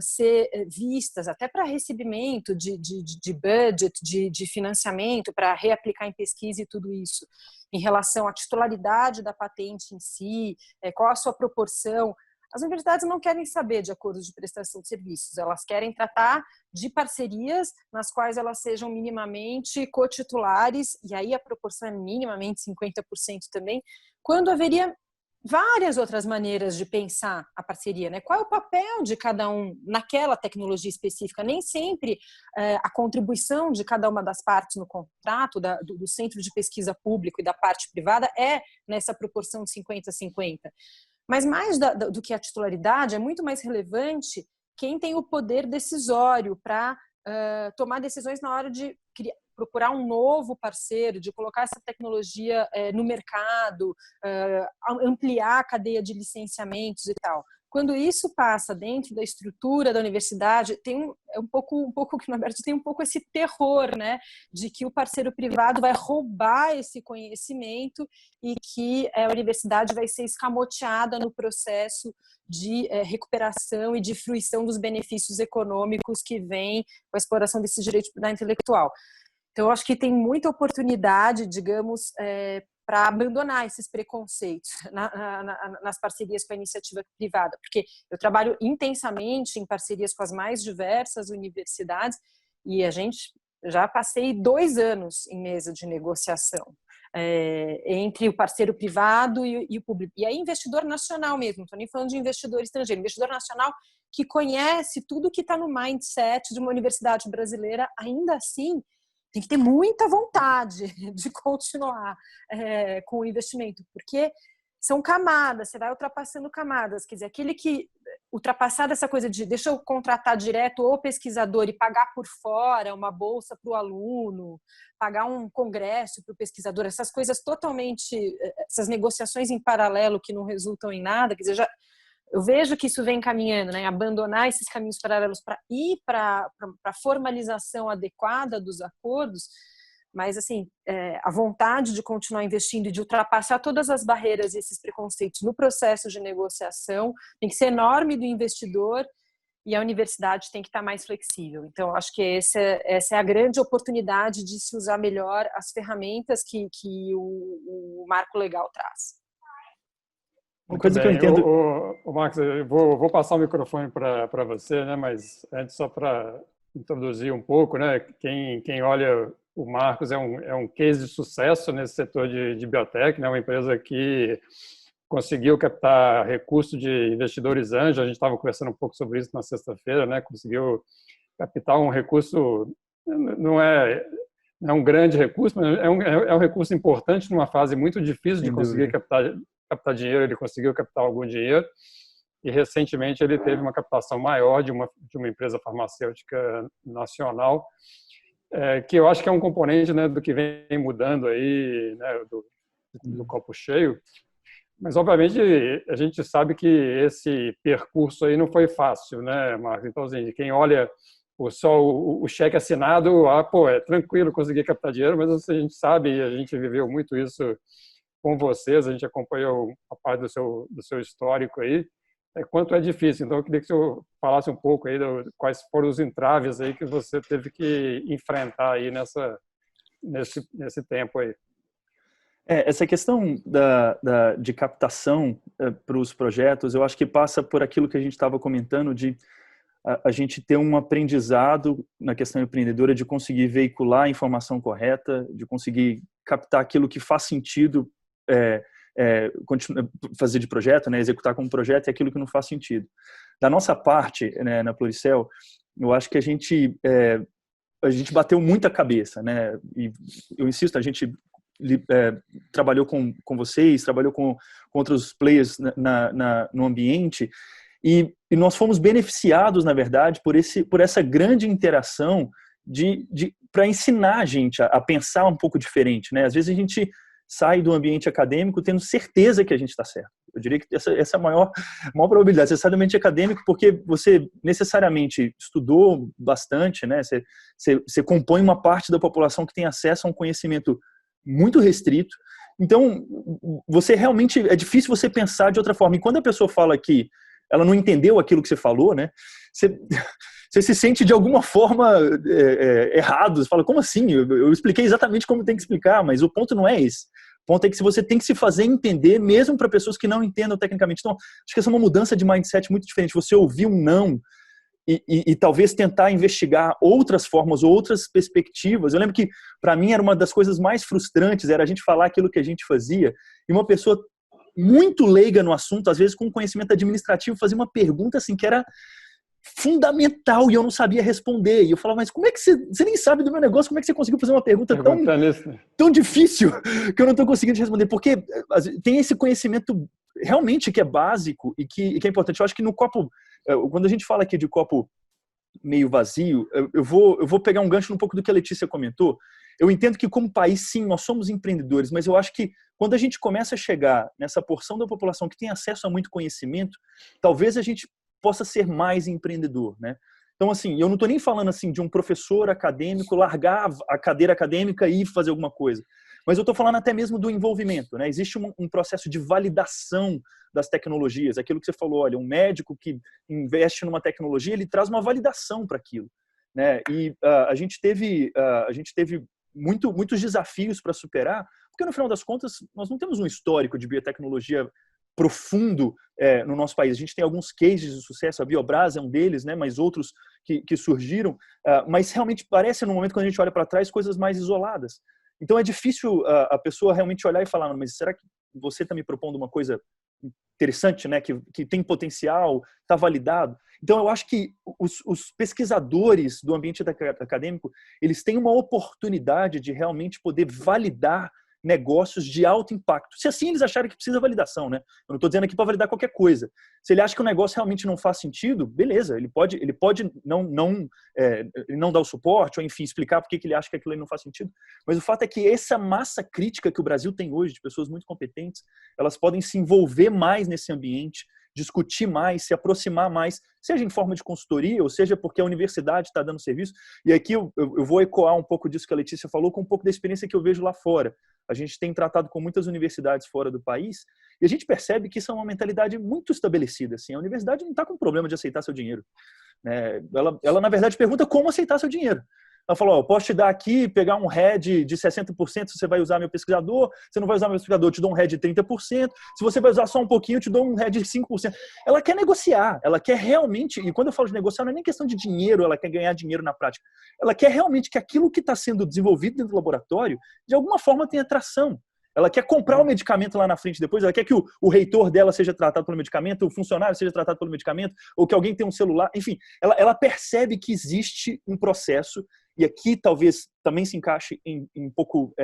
ser vistas, até para recebimento de budget, de financiamento, para reaplicar em pesquisa e tudo isso, em relação à titularidade da patente em si, qual a sua proporção. As universidades não querem saber de acordos de prestação de serviços, elas querem tratar de parcerias nas quais elas sejam minimamente cotitulares, e aí a proporção é minimamente 50% também, quando haveria várias outras maneiras de pensar a parceria, né? Qual é o papel de cada um naquela tecnologia específica? Nem sempre a contribuição de cada uma das partes no contrato, do centro de pesquisa público e da parte privada é nessa proporção de 50-50. Mas mais do que a titularidade, é muito mais relevante quem tem o poder decisório para tomar decisões na hora de procurar um novo parceiro, de colocar essa tecnologia no mercado, ampliar a cadeia de licenciamentos e tal. Quando isso passa dentro da estrutura da universidade, tem um pouco que, na verdade, tem um pouco esse terror, né, de que o parceiro privado vai roubar esse conhecimento e que a universidade vai ser escamoteada no processo de recuperação e de fruição dos benefícios econômicos que vêm com a exploração desse direito de propriedade intelectual. Então, eu acho que tem muita oportunidade, digamos, para abandonar esses preconceitos nas parcerias com a iniciativa privada, porque eu trabalho intensamente em parcerias com as mais diversas universidades e a gente já passei 2 anos em mesa de negociação entre o parceiro privado e o público. E aí investidor nacional mesmo, não estou nem falando de investidor estrangeiro, investidor nacional que conhece tudo que está no mindset de uma universidade brasileira, ainda assim, tem que ter muita vontade de continuar com o investimento, porque são camadas, você vai ultrapassando camadas, quer dizer, aquele que ultrapassar essa coisa de deixa eu contratar direto o pesquisador e pagar por fora uma bolsa para o aluno, pagar um congresso para o pesquisador, essas coisas totalmente, essas negociações em paralelo que não resultam em nada, quer dizer, eu vejo que isso vem caminhando, né? Abandonar esses caminhos paralelos para ir para a formalização adequada dos acordos, mas assim, a vontade de continuar investindo e de ultrapassar todas as barreiras e esses preconceitos no processo de negociação tem que ser enorme do investidor e a universidade tem que estar mais flexível. Então, acho que essa é a grande oportunidade de se usar melhor as ferramentas que o marco legal traz. Uma coisa que eu entendo... Marcos, eu vou passar o microfone para você, né? Mas antes só para introduzir um pouco, né? Quem olha o Marcos é um case de sucesso nesse setor de biotech, né? Uma empresa que conseguiu captar recursos de investidores anjos. A gente estava conversando um pouco sobre isso na sexta-feira, né? Conseguiu captar um recurso, não é um grande recurso, mas é um recurso importante numa fase muito difícil de conseguir captar dinheiro. Ele conseguiu captar algum dinheiro e recentemente ele teve uma captação maior de uma empresa farmacêutica nacional, que eu acho que é um componente, né, do que vem mudando aí, né, do copo cheio. Mas, obviamente, a gente sabe que esse percurso aí não foi fácil, né, Marcos? Então, assim, quem olha só o cheque assinado, pô, é tranquilo conseguir captar dinheiro, mas assim, a gente sabe, e a gente viveu muito isso com vocês, a gente acompanhou a parte do seu histórico aí, quanto é difícil. Então, eu queria que o senhor falasse um pouco aí quais foram os entraves aí que você teve que enfrentar aí nesse tempo aí. Essa questão de captação para os projetos, eu acho que passa por aquilo que a gente estava comentando, de a gente ter um aprendizado na questão empreendedora, de conseguir veicular a informação correta, de conseguir captar aquilo que faz sentido fazer de projeto, né, executar como projeto, e aquilo que não faz sentido. Da nossa parte, né, na Pluricel, eu acho que a gente bateu muita cabeça, né, e eu insisto, a gente trabalhou com vocês, trabalhou com outros players no ambiente, e nós fomos beneficiados, na verdade, por essa grande interação para ensinar a gente a pensar um pouco diferente, né? Às vezes a gente sai do ambiente acadêmico tendo certeza que a gente está certo. Eu diria que essa é a maior probabilidade. Você sai do ambiente acadêmico porque você necessariamente estudou bastante, né? Você compõe uma parte da população que tem acesso a um conhecimento muito restrito. Então, você realmente, é difícil você pensar de outra forma. E quando a pessoa fala que ela não entendeu aquilo que você falou, né? Você se sente de alguma forma errado. Você fala, como assim? Eu expliquei exatamente como tem que explicar, mas o ponto não é esse. O ponto é que você tem que se fazer entender, mesmo para pessoas que não entendam tecnicamente. Então, acho que essa é uma mudança de mindset muito diferente. Você ouvir um não e talvez tentar investigar outras formas, outras perspectivas. Eu lembro que, para mim, era uma das coisas mais frustrantes, era a gente falar aquilo que a gente fazia, e uma pessoa muito leiga no assunto, às vezes com conhecimento administrativo, fazia uma pergunta assim que era fundamental e eu não sabia responder. E eu falava, mas como é que você nem sabe do meu negócio, como é que você conseguiu fazer uma pergunta tão difícil que eu não estou conseguindo responder? Porque tem esse conhecimento realmente que é básico e que é importante. Eu acho que no copo, quando a gente fala aqui de copo meio vazio, eu vou pegar um gancho um pouco do que a Letícia comentou. Eu entendo que como país, sim, nós somos empreendedores, mas eu acho que quando a gente começa a chegar nessa porção da população que tem acesso a muito conhecimento, talvez a gente possa ser mais empreendedor, né? Então, assim, eu não estou nem falando assim de um professor acadêmico largar a cadeira acadêmica e fazer alguma coisa, mas eu estou falando até mesmo do envolvimento, né? Existe um processo de validação das tecnologias, aquilo que você falou, olha, um médico que investe numa tecnologia, ele traz uma validação para aquilo, né? E a gente teve muitos desafios para superar, porque no final das contas nós não temos um histórico de biotecnologia profundo no nosso país. A gente tem alguns cases de sucesso, a Biobras é um deles, né, mas outros que surgiram, mas realmente parece, no momento quando a gente olha para trás, coisas mais isoladas. Então é difícil a pessoa realmente olhar e falar, mas será que você está me propondo uma coisa interessante, né, que tem potencial, está validado? Então eu acho que os pesquisadores do ambiente acadêmico, eles têm uma oportunidade de realmente poder validar negócios de alto impacto. Se assim eles acharem que precisa validação, né? Eu não estou dizendo aqui para validar qualquer coisa. Se ele acha que o negócio realmente não faz sentido, beleza, ele pode não dar o suporte, ou enfim, explicar por que ele acha que aquilo não faz sentido. Mas o fato é que essa massa crítica que o Brasil tem hoje, de pessoas muito competentes, elas podem se envolver mais nesse ambiente, discutir mais, se aproximar mais, seja em forma de consultoria, ou seja porque a universidade está dando serviço. E aqui eu vou ecoar um pouco disso que a Letícia falou, com um pouco da experiência que eu vejo lá fora. A gente tem tratado com muitas universidades fora do país e a gente percebe que isso é uma mentalidade muito estabelecida. Assim. A universidade não está com problema de aceitar seu dinheiro, né? Ela, na verdade, pergunta como aceitar seu dinheiro. Ela falou, eu posso te dar aqui, pegar um RED de 60%, se você vai usar meu pesquisador, se não vai usar meu pesquisador, eu te dou um RED de 30%, se você vai usar só um pouquinho, eu te dou um RED de 5%. Ela quer negociar, ela quer realmente, e quando eu falo de negociar, não é nem questão de dinheiro, ela quer ganhar dinheiro na prática. Ela quer realmente que aquilo que está sendo desenvolvido dentro do laboratório, de alguma forma tenha tração. Ela quer comprar o medicamento lá na frente depois, ela quer que o reitor dela seja tratado pelo medicamento, o funcionário seja tratado pelo medicamento, ou que alguém tenha um celular, enfim, ela percebe que existe um processo e aqui talvez também se encaixe em um pouco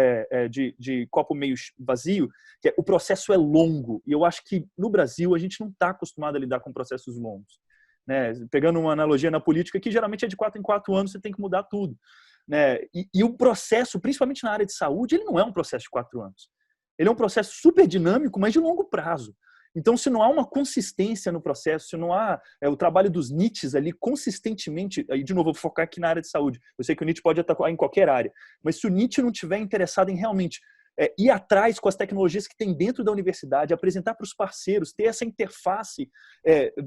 de copo meio vazio, que é o processo é longo. E eu acho que no Brasil a gente não está acostumado a lidar com processos longos. Né? Pegando uma analogia na política, que geralmente é de 4 em 4 anos, você tem que mudar tudo. Né? E o processo, principalmente na área de saúde, ele não é um processo de 4 anos. Ele é um processo super dinâmico, mas de longo prazo. Então, se não há uma consistência no processo, se não há o trabalho dos NITs ali consistentemente, aí de novo, eu vou focar aqui na área de saúde. Eu sei que o NIT pode atuar em qualquer área, mas se o NIT não estiver interessado em realmente ir atrás com as tecnologias que tem dentro da universidade, apresentar para os parceiros, ter essa interface,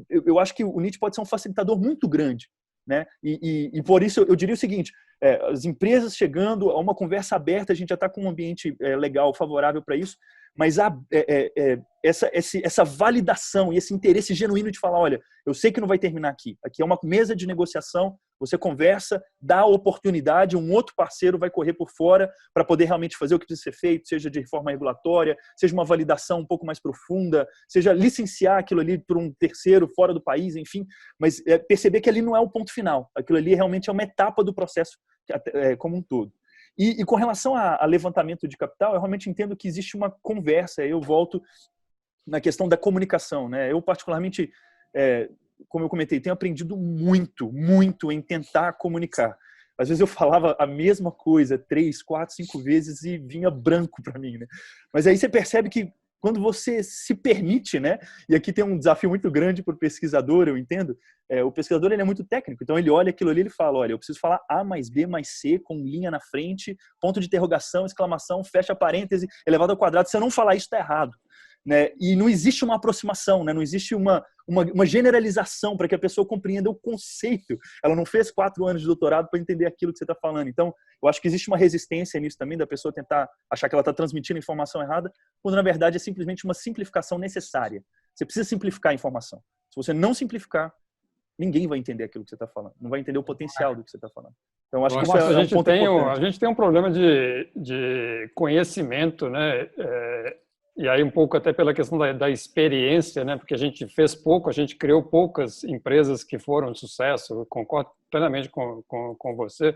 eu acho que o NIT pode ser um facilitador muito grande. Né? E por isso eu diria o seguinte, as empresas chegando a uma conversa aberta, a gente já está com um ambiente legal, favorável para isso, mas essa validação e esse interesse genuíno de falar, olha, eu sei que não vai terminar aqui é uma mesa de negociação, você conversa, dá a oportunidade, um outro parceiro vai correr por fora para poder realmente fazer o que precisa ser feito, seja de reforma regulatória, seja uma validação um pouco mais profunda, seja licenciar aquilo ali por um terceiro fora do país, enfim, mas perceber que ali não é o ponto final, aquilo ali realmente é uma etapa do processo como um todo. E com relação a levantamento de capital, eu realmente entendo que existe uma conversa, eu volto na questão da comunicação. Né? Eu, particularmente, como eu comentei, tenho aprendido muito, muito em tentar comunicar. Às vezes eu falava a mesma coisa 3, 4, 5 vezes e vinha branco para mim. Né? Mas aí você percebe que quando você se permite, né? E aqui tem um desafio muito grande para o pesquisador, eu entendo, o pesquisador ele é muito técnico, então ele olha aquilo ali e ele fala, olha, eu preciso falar A mais B mais C com linha na frente, ponto de interrogação, exclamação, fecha parêntese, elevado ao quadrado, se eu não falar isso está errado. Né? E não existe uma aproximação, né? Não existe uma generalização para que a pessoa compreenda o conceito. Ela não fez 4 anos de doutorado para entender aquilo que você está falando. Então, eu acho que existe uma resistência nisso também, da pessoa tentar achar que ela está transmitindo a informação errada, quando na verdade é simplesmente uma simplificação necessária. Você precisa simplificar a informação. Se você não simplificar, ninguém vai entender aquilo que você está falando. Não vai entender o potencial do que você está falando. Então, acho que isso é um ponto importante. A gente tem um problema de conhecimento, né? E aí um pouco até pela questão da experiência, né? Porque a gente fez pouco, a gente criou poucas empresas que foram de sucesso, eu concordo plenamente com você.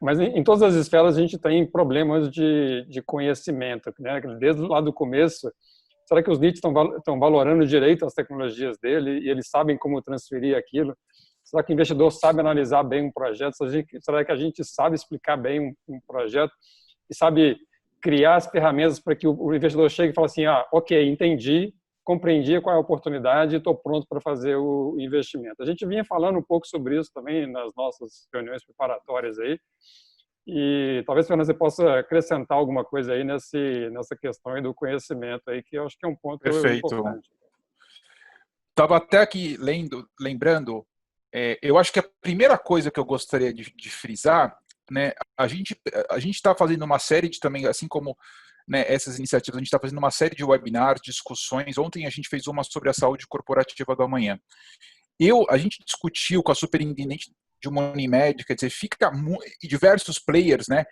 Mas em todas as esferas a gente tem problemas de conhecimento, né? Desde lá do começo, será que os NITs estão valorando direito as tecnologias dele e eles sabem como transferir aquilo? Será que o investidor sabe analisar bem um projeto? Será que a gente sabe explicar bem um projeto e sabe criar as ferramentas para que o investidor chegue e fale assim, ok, entendi, compreendi qual é a oportunidade e estou pronto para fazer o investimento. A gente vinha falando um pouco sobre isso também nas nossas reuniões preparatórias aí, e talvez, Fernando, você possa acrescentar alguma coisa aí nessa questão aí do conhecimento aí, que eu acho que é um ponto importante. Estava até aqui lembrando, eu acho que a primeira coisa que eu gostaria de frisar, né, a gente está fazendo uma série de também, assim como, né, essas iniciativas, a gente está fazendo uma série de webinars, discussões. Ontem a gente fez uma sobre a saúde corporativa do amanhã. A gente discutiu com a superintendente de uma Unimed, quer dizer, e diversos players, né?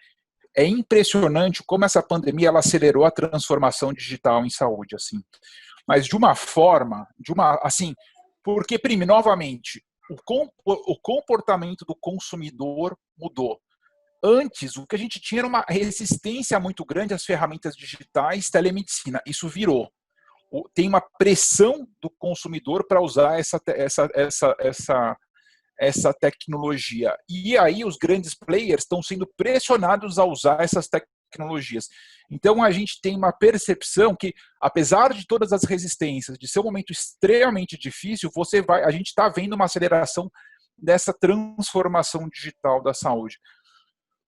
É impressionante como essa pandemia ela acelerou a transformação digital em saúde, assim. Mas de uma forma, assim, porque, primeiro, novamente, o comportamento do consumidor mudou. Antes, o que a gente tinha era uma resistência muito grande às ferramentas digitais, telemedicina. Isso virou. Tem uma pressão do consumidor para usar essa tecnologia. E aí os grandes players estão sendo pressionados a usar essas tecnologias. Então a gente tem uma percepção que, apesar de todas as resistências, de ser um momento extremamente difícil, a gente está vendo uma aceleração dessa transformação digital da saúde.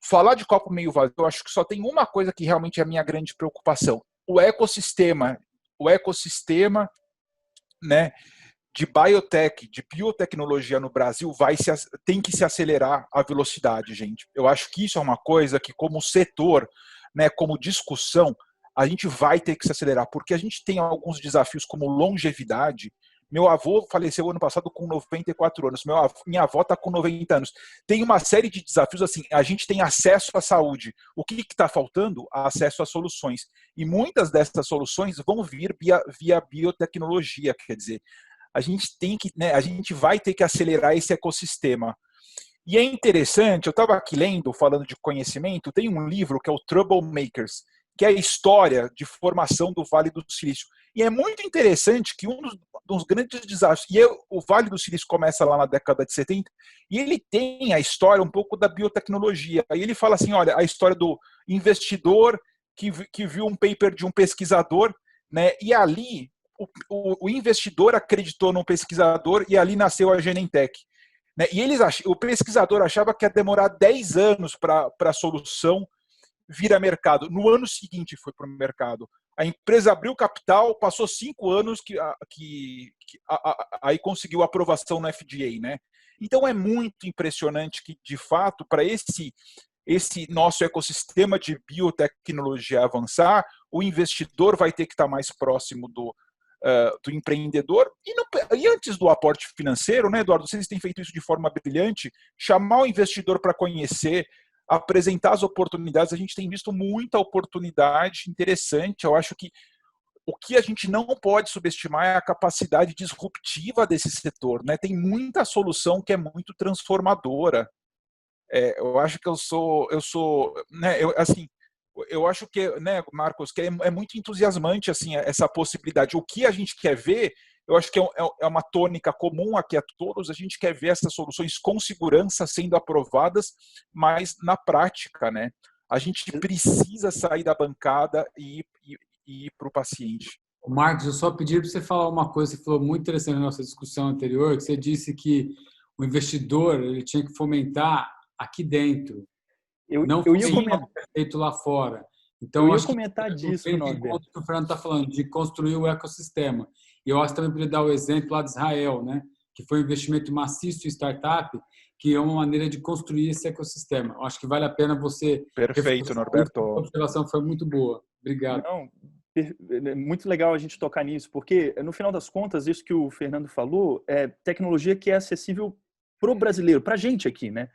Falar de copo meio vazio, eu acho que só tem uma coisa que realmente é a minha grande preocupação. O ecossistema, né, de biotech, de biotecnologia no Brasil tem que se acelerar a velocidade, gente. Eu acho que isso é uma coisa que, como setor, né, como discussão, a gente vai ter que se acelerar, porque a gente tem alguns desafios como longevidade. Meu avô faleceu ano passado com 94 anos. Minha avó está com 90 anos. Tem uma série de desafios, assim, a gente tem acesso à saúde. O que está faltando? Acesso a soluções. E muitas dessas soluções vão vir via biotecnologia, quer dizer, a gente vai ter que acelerar esse ecossistema. E é interessante, eu estava aqui lendo, falando de conhecimento, tem um livro que é o Troublemakers, que é a história de formação do Vale do Silício. E é muito interessante que um dos grandes desafios, o Vale do Silício começa lá na década de 70, e ele tem a história um pouco da biotecnologia. Aí ele fala assim, olha, a história do investidor que viu um paper de um pesquisador, né, e ali o investidor acreditou num pesquisador e ali nasceu a Genentech. Né, e o pesquisador achava que ia demorar 10 anos para a solução vir a mercado. No ano seguinte foi para o mercado. A empresa abriu capital, passou 5 anos aí conseguiu aprovação no FDA. Né? Então é muito impressionante que, de fato, para esse nosso ecossistema de biotecnologia avançar, o investidor vai ter que estar mais próximo do empreendedor. E antes do aporte financeiro, né, Eduardo, vocês têm feito isso de forma brilhante, chamar o investidor para conhecer, apresentar as oportunidades. A gente tem visto muita oportunidade interessante. Eu acho que o que a gente não pode subestimar é a capacidade disruptiva desse setor. Né? Tem muita solução que é muito transformadora. Eu acho que eu sou, né, eu acho que, né, Marcos, que é muito entusiasmante assim essa possibilidade. O que a gente quer ver, eu acho que é uma tônica comum aqui a todos. A gente quer ver essas soluções com segurança sendo aprovadas, mas na prática, né? A gente precisa sair da bancada e ir para o paciente. Marcos, eu só pedi para você falar uma coisa que falou muito interessante na nossa discussão anterior, que você disse que o investidor ele tinha que fomentar aqui dentro. Eu ia comentar feito lá fora. Então, eu ia comentar disso, Norberto. Que o Fernando está falando, de construir o ecossistema. E eu acho que também poderia dar o exemplo lá de Israel, né? Que foi um investimento maciço em startup, que é uma maneira de construir esse ecossistema. Eu acho que vale a pena você... Perfeito, Norberto. A observação foi muito boa. Obrigado. Não, muito legal a gente tocar nisso, porque, no final das contas, isso que o Fernando falou é tecnologia que é acessível para o brasileiro, para a gente aqui, né?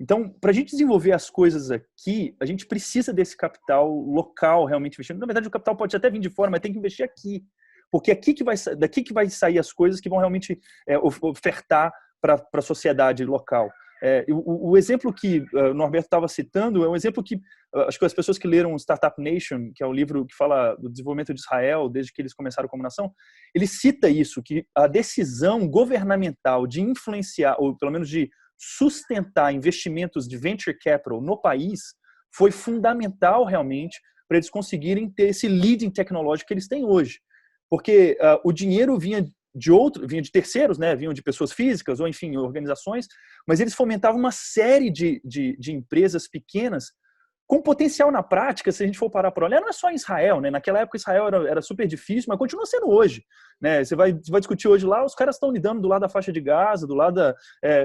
Então, para a gente desenvolver as coisas aqui, a gente precisa desse capital local realmente investindo. Na verdade, o capital pode até vir de fora, mas tem que investir aqui. Porque daqui que vai sair as coisas que vão realmente ofertar para a sociedade local. O exemplo que o Norberto estava citando é um exemplo que acho que as pessoas que leram Startup Nation, que é um livro que fala do desenvolvimento de Israel desde que eles começaram como nação, ele cita isso, que a decisão governamental de influenciar, ou pelo menos de sustentar investimentos de venture capital no país foi fundamental realmente para eles conseguirem ter esse leading tecnológico que eles têm hoje. Porque o dinheiro vinha de terceiros, né? Vinham de pessoas físicas ou, enfim, organizações, mas eles fomentavam uma série de empresas pequenas com potencial na prática. Se a gente for parar para olhar, não é só em Israel, né? Naquela época Israel era super difícil, mas continua sendo hoje, né? Você vai discutir hoje lá, os caras estão lidando do lado da faixa de Gaza, do lado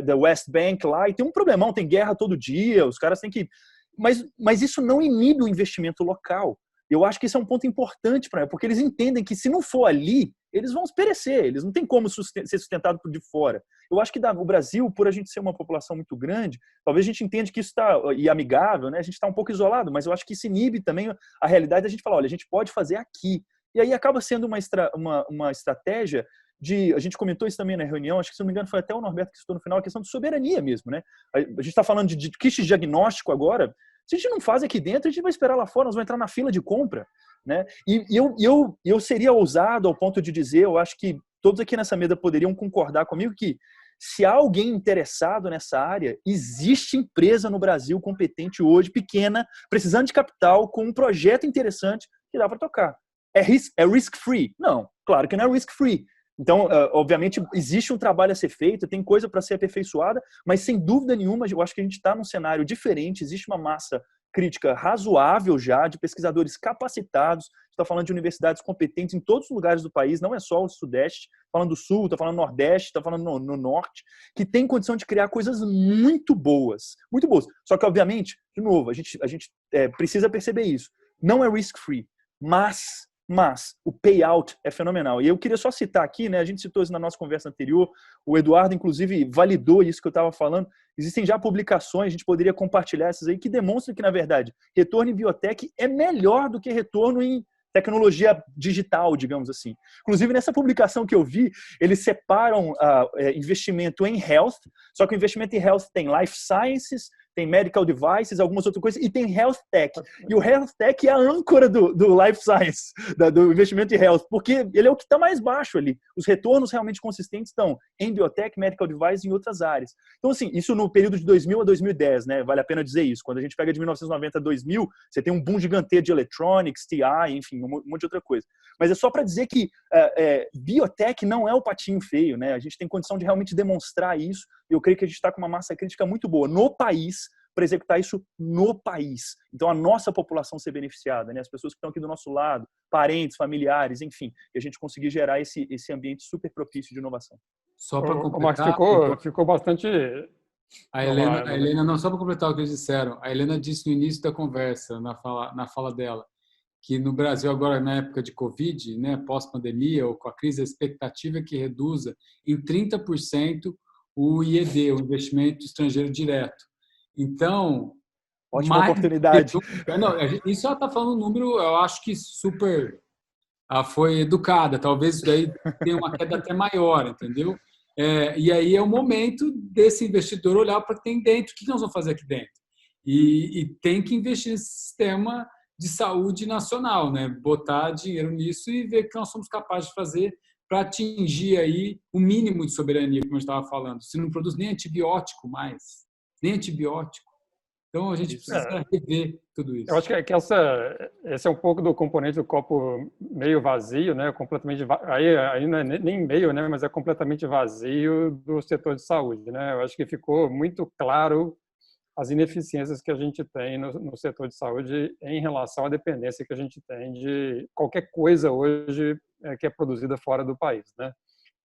da West Bank lá, e tem um problemão, tem guerra todo dia, os caras têm que... Mas isso não inibe o investimento local. Eu acho que isso é um ponto importante para eles, porque eles entendem que se não for ali, eles vão perecer, eles não têm como ser sustentado por de fora. Eu acho que o Brasil, por a gente ser uma população muito grande, talvez a gente entenda que isso está, e amigável, né? A gente está um pouco isolado, mas eu acho que isso inibe também a realidade da gente falar, olha, a gente pode fazer aqui. E aí acaba sendo uma estratégia de, a gente comentou isso também na reunião, acho que se não me engano foi até o Norberto que citou no final, a questão de soberania mesmo, né? A gente está falando de kit de diagnóstico agora. Se a gente não faz aqui dentro, a gente vai esperar lá fora, nós vamos entrar na fila de compra, né? E eu seria ousado ao ponto de dizer, eu acho que todos aqui nessa mesa poderiam concordar comigo que se há alguém interessado nessa área, existe empresa no Brasil competente hoje, pequena, precisando de capital, com um projeto interessante que dá para tocar. É risk-free? Não, claro que não é risk-free. Então, obviamente, existe um trabalho a ser feito, tem coisa para ser aperfeiçoada, mas sem dúvida nenhuma, eu acho que a gente está num cenário diferente, existe uma massa crítica razoável já, de pesquisadores capacitados, está falando de universidades competentes em todos os lugares do país, não é só o Sudeste, está falando do Sul, está falando do Nordeste, está falando no Norte, que tem condição de criar coisas muito boas. Só que, obviamente, de novo, a gente precisa perceber isso. Não é risk-free, mas o payout é fenomenal. E eu queria só citar aqui, né, a gente citou isso na nossa conversa anterior, o Eduardo, inclusive, validou isso que eu estava falando. Existem já publicações, a gente poderia compartilhar essas aí, que demonstram que, na verdade, retorno em biotech é melhor do que retorno em tecnologia digital, digamos assim. Inclusive, nessa publicação que eu vi, eles separam investimento em health, só que o investimento em health tem life sciences, tem medical devices, algumas outras coisas, e tem health tech. E o health tech é a âncora do life science, do investimento em health, porque ele é o que está mais baixo ali. Os retornos realmente consistentes estão em biotech, medical devices e em outras áreas. Então, assim, isso no período de 2000 a 2010, né? Vale a pena dizer isso. Quando a gente pega de 1990 a 2000, você tem um boom gigantesco de electronics, TI, enfim, um monte de outra coisa. Mas é só para dizer que biotech não é o patinho feio, né? A gente tem condição de realmente demonstrar isso, e eu creio que a gente está com uma massa crítica muito boa no país, para executar isso no país. Então, a nossa população ser beneficiada, né? As pessoas que estão aqui do nosso lado, parentes, familiares, enfim, e a gente conseguir gerar esse ambiente super propício de inovação. Só para completar... Marcos, ficou bastante... A Helena, não, só para completar o que eles disseram, a Helena disse no início da conversa, na fala dela, que no Brasil agora, na época de Covid, né, pós-pandemia, ou com a crise, a expectativa é que reduza em 30% o IED, o investimento estrangeiro direto. Então, ótima oportunidade. Não, isso ela está falando um número, eu acho que super foi educada. Talvez isso daí tenha uma queda até maior, entendeu? E aí é o momento desse investidor olhar para o que tem dentro, o que nós vamos fazer aqui dentro. E tem que investir nesse sistema de saúde nacional, né? Botar dinheiro nisso e ver o que nós somos capazes de fazer para atingir aí o mínimo de soberania, como eu estava falando. Se não produz nem antibiótico mais, nem antibiótico. Então, a gente precisa rever tudo isso. Eu acho que esse é um pouco do componente do copo meio vazio, né? Completamente aí não é nem meio, né? Mas é completamente vazio do setor de saúde, né? Eu acho que ficou muito claro as ineficiências que a gente tem no setor de saúde em relação à dependência que a gente tem de qualquer coisa hoje que é produzida fora do país, né?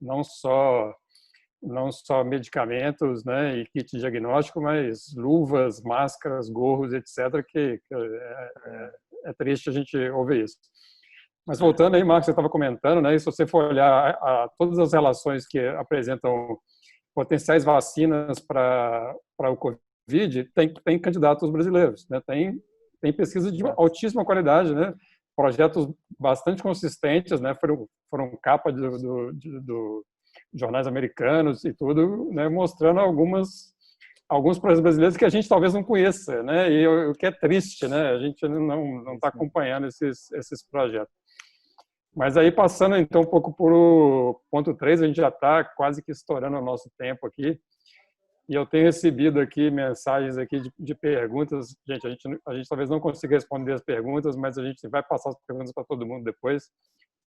Não só medicamentos, né, e kit diagnóstico, mas luvas, máscaras, gorros, etc., que é triste a gente ouvir isso. Mas voltando aí, Marcos, você estava comentando, né, e se você for olhar todas as relações que apresentam potenciais vacinas para o Covid, tem candidatos brasileiros, né, tem pesquisa de altíssima qualidade, né, projetos bastante consistentes, né, foram capa do jornais americanos e tudo, né, mostrando alguns projetos brasileiros que a gente talvez não conheça, né, e o que é triste, né, a gente não está acompanhando esses projetos. Mas aí, passando então um pouco para o ponto 3, a gente já está quase que estourando o nosso tempo aqui, e eu tenho recebido aqui mensagens aqui de perguntas. Gente, a gente talvez não consiga responder as perguntas, mas a gente vai passar as perguntas para todo mundo depois.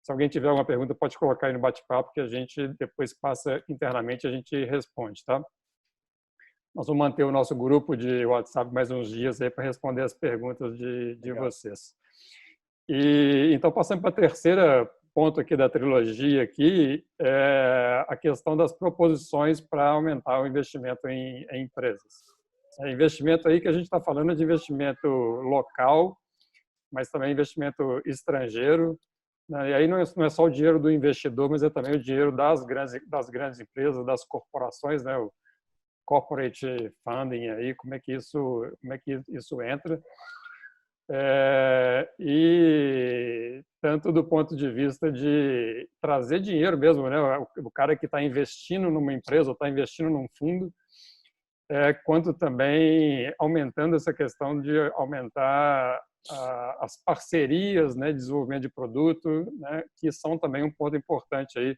Se alguém tiver alguma pergunta, pode colocar aí no bate-papo, que a gente depois passa internamente e a gente responde, tá? Nós vamos manter o nosso grupo de WhatsApp mais uns dias aí para responder as perguntas de vocês. E então, passando para a terceira ponto aqui da trilogia aqui, é a questão das proposições para aumentar o investimento em empresas. Investimento aí que a gente está falando é de investimento local, mas também investimento estrangeiro. E aí não é só o dinheiro do investidor, mas é também o dinheiro das grandes empresas, das corporações, né? O corporate funding aí, como é que isso entra? E tanto do ponto de vista de trazer dinheiro mesmo, né? O cara que está investindo numa empresa ou está investindo num fundo, quanto também aumentando essa questão de aumentar as parcerias, né, de desenvolvimento de produto, né, que são também um ponto importante aí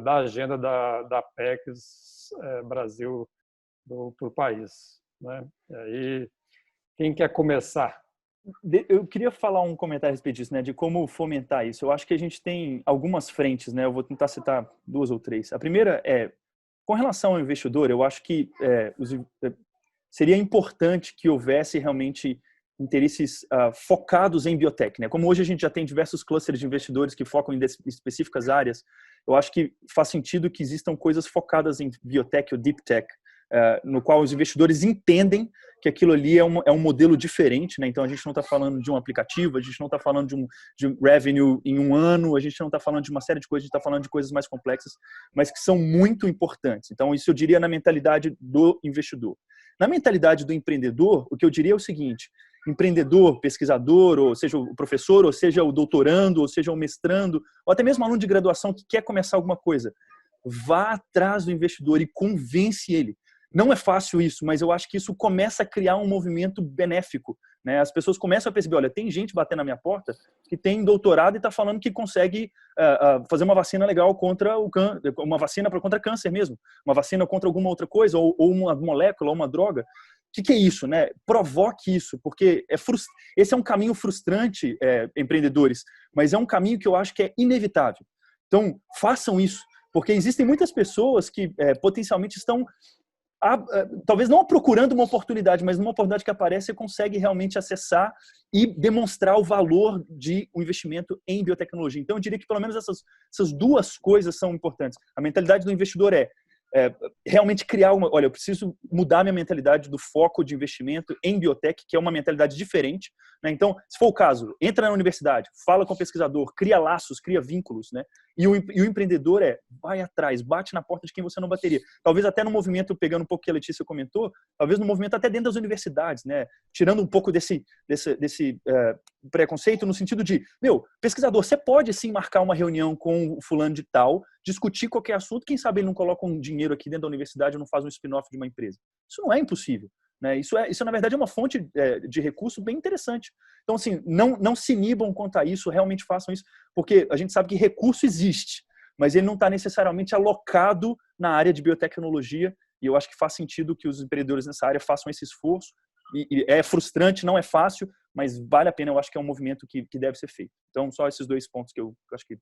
da agenda da PECs Brasil para o país, né? E aí, quem quer começar? Eu queria falar um comentário a respeito disso, né, de como fomentar isso. Eu acho que a gente tem algumas frentes, né? Eu vou tentar citar 2 ou 3. A primeira com relação ao investidor, eu acho que seria importante que houvesse realmente interesses focados em biotech, né? Como hoje a gente já tem diversos clusters de investidores que focam em específicas áreas, eu acho que faz sentido que existam coisas focadas em biotech ou deep tech, no qual os investidores entendem que aquilo ali é um modelo diferente, né? Então a gente não está falando de um aplicativo, a gente não está falando de um revenue em um ano, a gente não está falando de uma série de coisas, a gente está falando de coisas mais complexas, mas que são muito importantes. Então isso eu diria na mentalidade do investidor. Na mentalidade do empreendedor, o que eu diria é o seguinte: empreendedor, pesquisador, ou seja o professor, ou seja o doutorando, ou seja o mestrando, ou até mesmo aluno de graduação que quer começar alguma coisa, vá atrás do investidor e convence ele. Não é fácil isso, mas eu acho que isso começa a criar um movimento benéfico, né? As pessoas começam a perceber, olha, tem gente batendo na minha porta que tem doutorado e está falando que consegue fazer uma vacina legal contra uma vacina contra câncer mesmo, uma vacina contra alguma outra coisa, ou uma molécula, ou uma droga. O que é isso, né? Provoque isso, porque esse é um caminho frustrante, empreendedores, mas é um caminho que eu acho que é inevitável. Então, façam isso, porque existem muitas pessoas que potencialmente estão talvez não procurando uma oportunidade, mas numa oportunidade que aparece, você consegue realmente acessar e demonstrar o valor de um investimento em biotecnologia. Então, eu diria que pelo menos essas duas coisas são importantes. A mentalidade do investidor realmente criar olha, eu preciso mudar minha mentalidade do foco de investimento em biotech, que é uma mentalidade diferente, né? Então, se for o caso, entra na universidade, fala com o pesquisador, cria laços, cria vínculos, né? E o empreendedor vai atrás, bate na porta de quem você não bateria. Talvez até no movimento, pegando um pouco o que a Letícia comentou, talvez no movimento até dentro das universidades, né? Tirando um pouco desse preconceito no sentido de, pesquisador, você pode sim marcar uma reunião com o fulano de tal, discutir qualquer assunto, quem sabe ele não coloca um dinheiro aqui dentro da universidade ou não faz um spin-off de uma empresa. Isso não é impossível, né? Isso na verdade é uma fonte de recurso bem interessante. Então, assim, não se inibam quanto a isso, realmente façam isso, porque a gente sabe que recurso existe, mas ele não está necessariamente alocado na área de biotecnologia, e eu acho que faz sentido que os empreendedores nessa área façam esse esforço. E é frustrante, não é fácil, mas vale a pena, eu acho que é um movimento que deve ser feito. Então, só esses dois pontos que eu acho que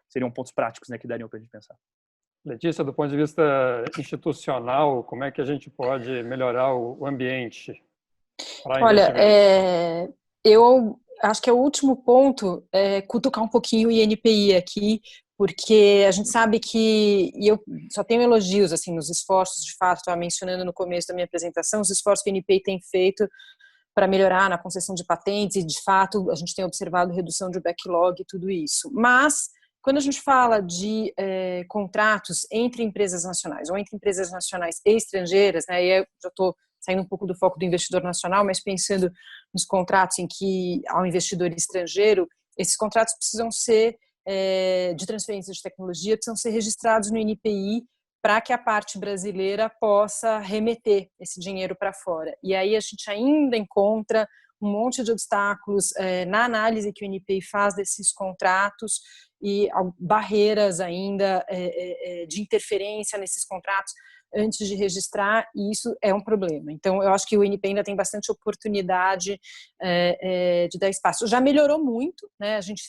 seriam pontos práticos, né, que dariam para a gente pensar. Letícia, do ponto de vista institucional, como é que a gente pode melhorar o ambiente para Olha, eu acho que é o último ponto cutucar um pouquinho o INPI aqui, porque a gente sabe que, e eu só tenho elogios assim nos esforços, de fato, estava mencionando no começo da minha apresentação, os esforços que o INPI tem feito para melhorar na concessão de patentes, e de fato a gente tem observado redução de backlog e tudo isso. Mas, quando a gente fala de contratos entre empresas nacionais, ou entre empresas nacionais e estrangeiras, né, e eu já estou saindo um pouco do foco do investidor nacional, mas pensando nos contratos em que há um investidor estrangeiro, esses contratos precisam ser de transferência de tecnologia, precisam ser registrados no INPI para que a parte brasileira possa remeter esse dinheiro para fora. E aí a gente ainda encontra um monte de obstáculos na análise que o INPI faz desses contratos e barreiras ainda de interferência nesses contratos antes de registrar, e isso é um problema. Então, eu acho que o INPI ainda tem bastante oportunidade de dar espaço. Já melhorou muito, né? A gente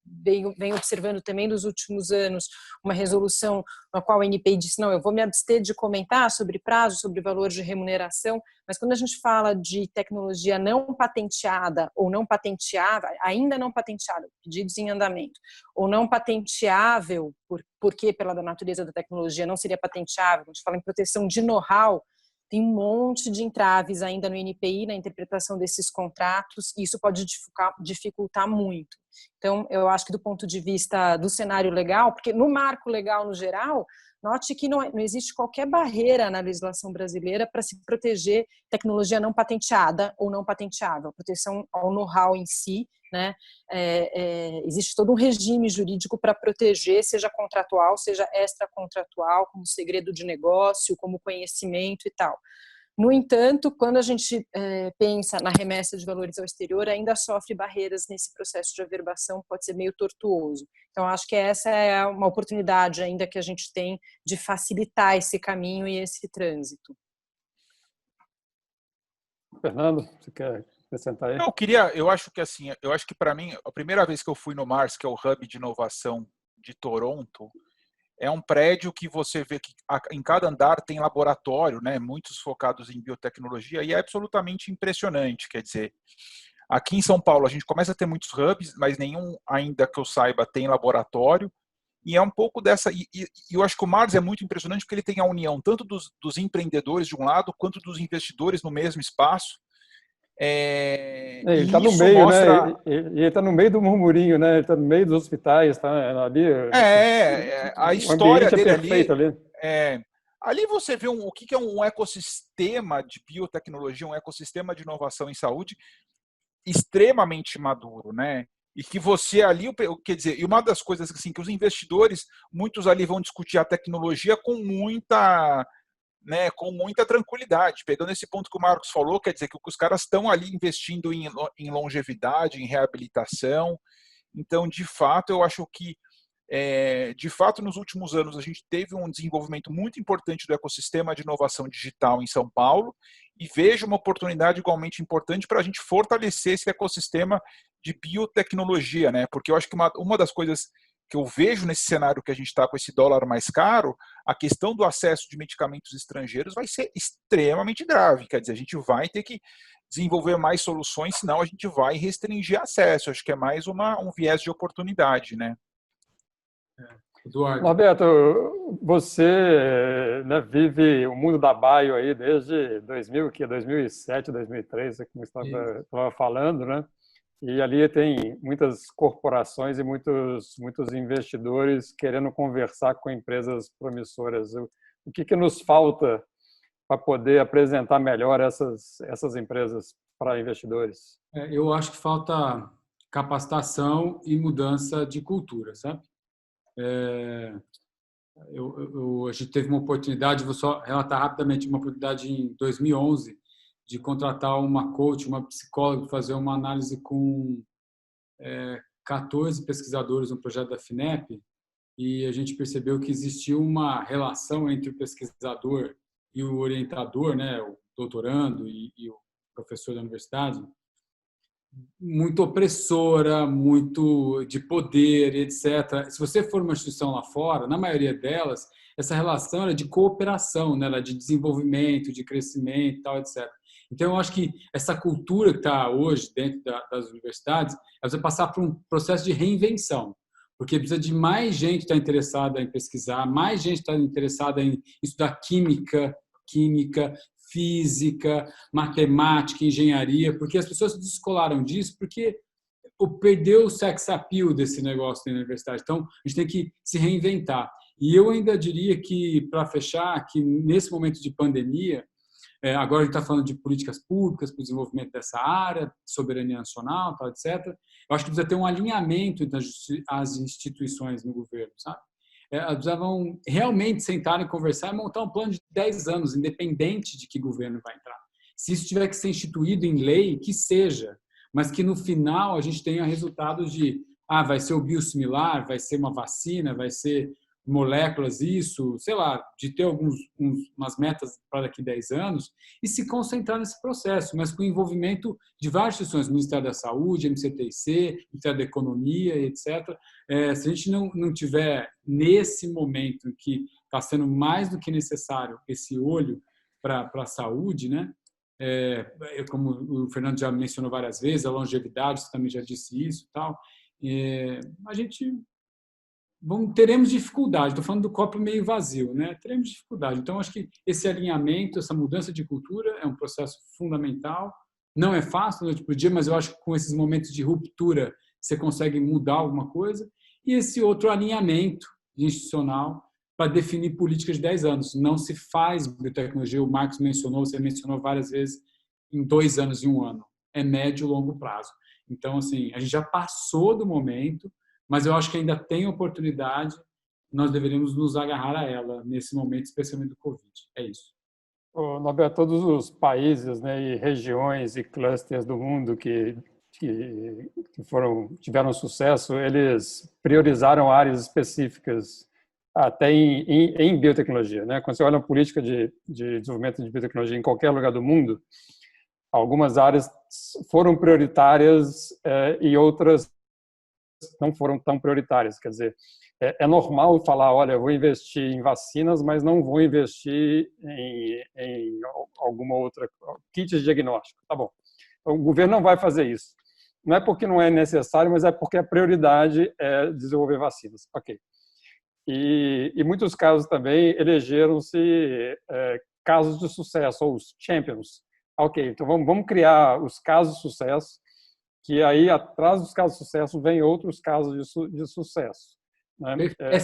vem observando também nos últimos anos uma resolução na qual o INPI disse, não, eu vou me abster de comentar sobre prazo, sobre valor de remuneração, mas quando a gente fala de tecnologia não patenteada ou não patenteável, ainda não patenteada, pedidos em andamento, ou não patenteável, porque pela natureza da tecnologia não seria patenteável, a gente fala em proteção de know-how, tem um monte de entraves ainda no INPI, na interpretação desses contratos, e isso pode dificultar muito. Então, eu acho que do ponto de vista do cenário legal, porque no marco legal no geral, note que não existe qualquer barreira na legislação brasileira para se proteger tecnologia não patenteada ou não patenteável, proteção ao know-how em si, né? Existe todo um regime jurídico para proteger, seja contratual, seja extracontratual, como segredo de negócio, como conhecimento e tal. No entanto, quando a gente pensa na remessa de valores ao exterior, ainda sofre barreiras nesse processo de averbação, pode ser meio tortuoso. Então, acho que essa é uma oportunidade ainda que a gente tem de facilitar esse caminho e esse trânsito. Fernando, você quer acrescentar aí? Eu acho que para mim, a primeira vez que eu fui no MARS, que é o Hub de Inovação de Toronto, é um prédio que você vê que em cada andar tem laboratório, né, muitos focados em biotecnologia, e é absolutamente impressionante. Quer dizer, aqui em São Paulo a gente começa a ter muitos hubs, mas nenhum ainda que eu saiba tem laboratório, e é um pouco dessa... E eu acho que o MARS é muito impressionante porque ele tem a união tanto dos empreendedores de um lado, quanto dos investidores no mesmo espaço. Ele está no meio, mostra... né? Ele está no meio do murmurinho, né? Ele está no meio dos hospitais, tá ali. A história dele perfeito ali. Ali você vê o que é um ecossistema de biotecnologia, um ecossistema de inovação em saúde extremamente maduro, né? E que você ali, quer dizer, e uma das coisas assim que os investidores, muitos ali vão discutir a tecnologia com muita, né, com muita tranquilidade. Pegando esse ponto que o Marcos falou, quer dizer que os caras estão ali investindo em longevidade, em reabilitação. Então, de fato, eu acho que de fato, nos últimos anos, a gente teve um desenvolvimento muito importante do ecossistema de inovação digital em São Paulo e vejo uma oportunidade igualmente importante para a gente fortalecer esse ecossistema de biotecnologia, né? Porque eu acho que uma das coisas que eu vejo nesse cenário que a gente está com esse dólar mais caro, a questão do acesso de medicamentos estrangeiros vai ser extremamente grave. Quer dizer, a gente vai ter que desenvolver mais soluções, senão a gente vai restringir acesso. Acho que é mais um viés de oportunidade, né? Eduardo. Roberto, você, né, vive o mundo da bio aí desde 2007, 2003, como você estava falando, né? E ali tem muitas corporações e muitos investidores querendo conversar com empresas promissoras. O que nos falta para poder apresentar melhor essas empresas para investidores? Eu acho que falta capacitação e mudança de cultura, sabe? A gente teve uma oportunidade, vou só relatar rapidamente, uma oportunidade em 2011 de contratar uma coach, uma psicóloga, para fazer uma análise com 14 pesquisadores no projeto da FINEP, e a gente percebeu que existia uma relação entre o pesquisador e o orientador, né, o doutorando e o professor da universidade, muito opressora, muito de poder, etc. Se você for uma instituição lá fora, na maioria delas, essa relação era de cooperação, né? Ela é de desenvolvimento, de crescimento, tal, etc. Então, eu acho que essa cultura que está hoje dentro das universidades, ela precisa passar por um processo de reinvenção, porque precisa de mais gente estar interessada em pesquisar, mais gente estar interessada em estudar química, física, matemática, engenharia, porque as pessoas se descolaram disso porque perdeu o sex appeal desse negócio na universidade. Então, a gente tem que se reinventar. E eu ainda diria que, para fechar, que nesse momento de pandemia, agora a gente está falando de políticas públicas para o desenvolvimento dessa área, soberania nacional, tal, etc. Eu acho que precisa ter um alinhamento entre as instituições no governo, sabe? Elas precisavam realmente sentar e conversar e montar um plano de 10 anos, independente de que governo vai entrar. Se isso tiver que ser instituído em lei, que seja, mas que no final a gente tenha resultados de vai ser o biosimilar, vai ser uma vacina, vai ser moléculas, isso, sei lá, de ter umas metas para daqui a 10 anos e se concentrar nesse processo, mas com o envolvimento de várias instituições, Ministério da Saúde, MCTC, Ministério da Economia, etc. Se a gente não tiver, nesse momento que está sendo mais do que necessário esse olho para a saúde, né? Como o Fernando já mencionou várias vezes, a longevidade, você também já disse isso e tal, a gente teremos dificuldade, estou falando do copo meio vazio, né? Teremos dificuldade. Então, acho que esse alinhamento, essa mudança de cultura é um processo fundamental. Não é fácil da noite para o dia, mas eu acho que com esses momentos de ruptura você consegue mudar alguma coisa. E esse outro alinhamento institucional para definir políticas de 10 anos. Não se faz biotecnologia, o Marcos mencionou, você mencionou várias vezes, em 2 anos e 1 ano. É médio e longo prazo. Então, assim, a gente já passou do momento, mas eu acho que ainda tem oportunidade, nós deveríamos nos agarrar a ela nesse momento, especialmente do Covid. É isso. Norberto, todos os países, né, e regiões e clusters do mundo que tiveram sucesso, eles priorizaram áreas específicas, até em biotecnologia, né? Quando você olha a política de desenvolvimento de biotecnologia em qualquer lugar do mundo, algumas áreas foram prioritárias e outras não foram tão prioritárias. Quer dizer, é normal falar, olha, eu vou investir em vacinas, mas não vou investir em alguma outra kit de diagnóstico. Tá bom. Então, o governo não vai fazer isso. Não é porque não é necessário, mas é porque a prioridade é desenvolver vacinas. Ok. E em muitos casos também elegeram-se casos de sucesso, ou os champions. Ok, então vamos criar os casos de sucesso, que aí atrás dos casos de sucesso vem outros casos de sucesso. né?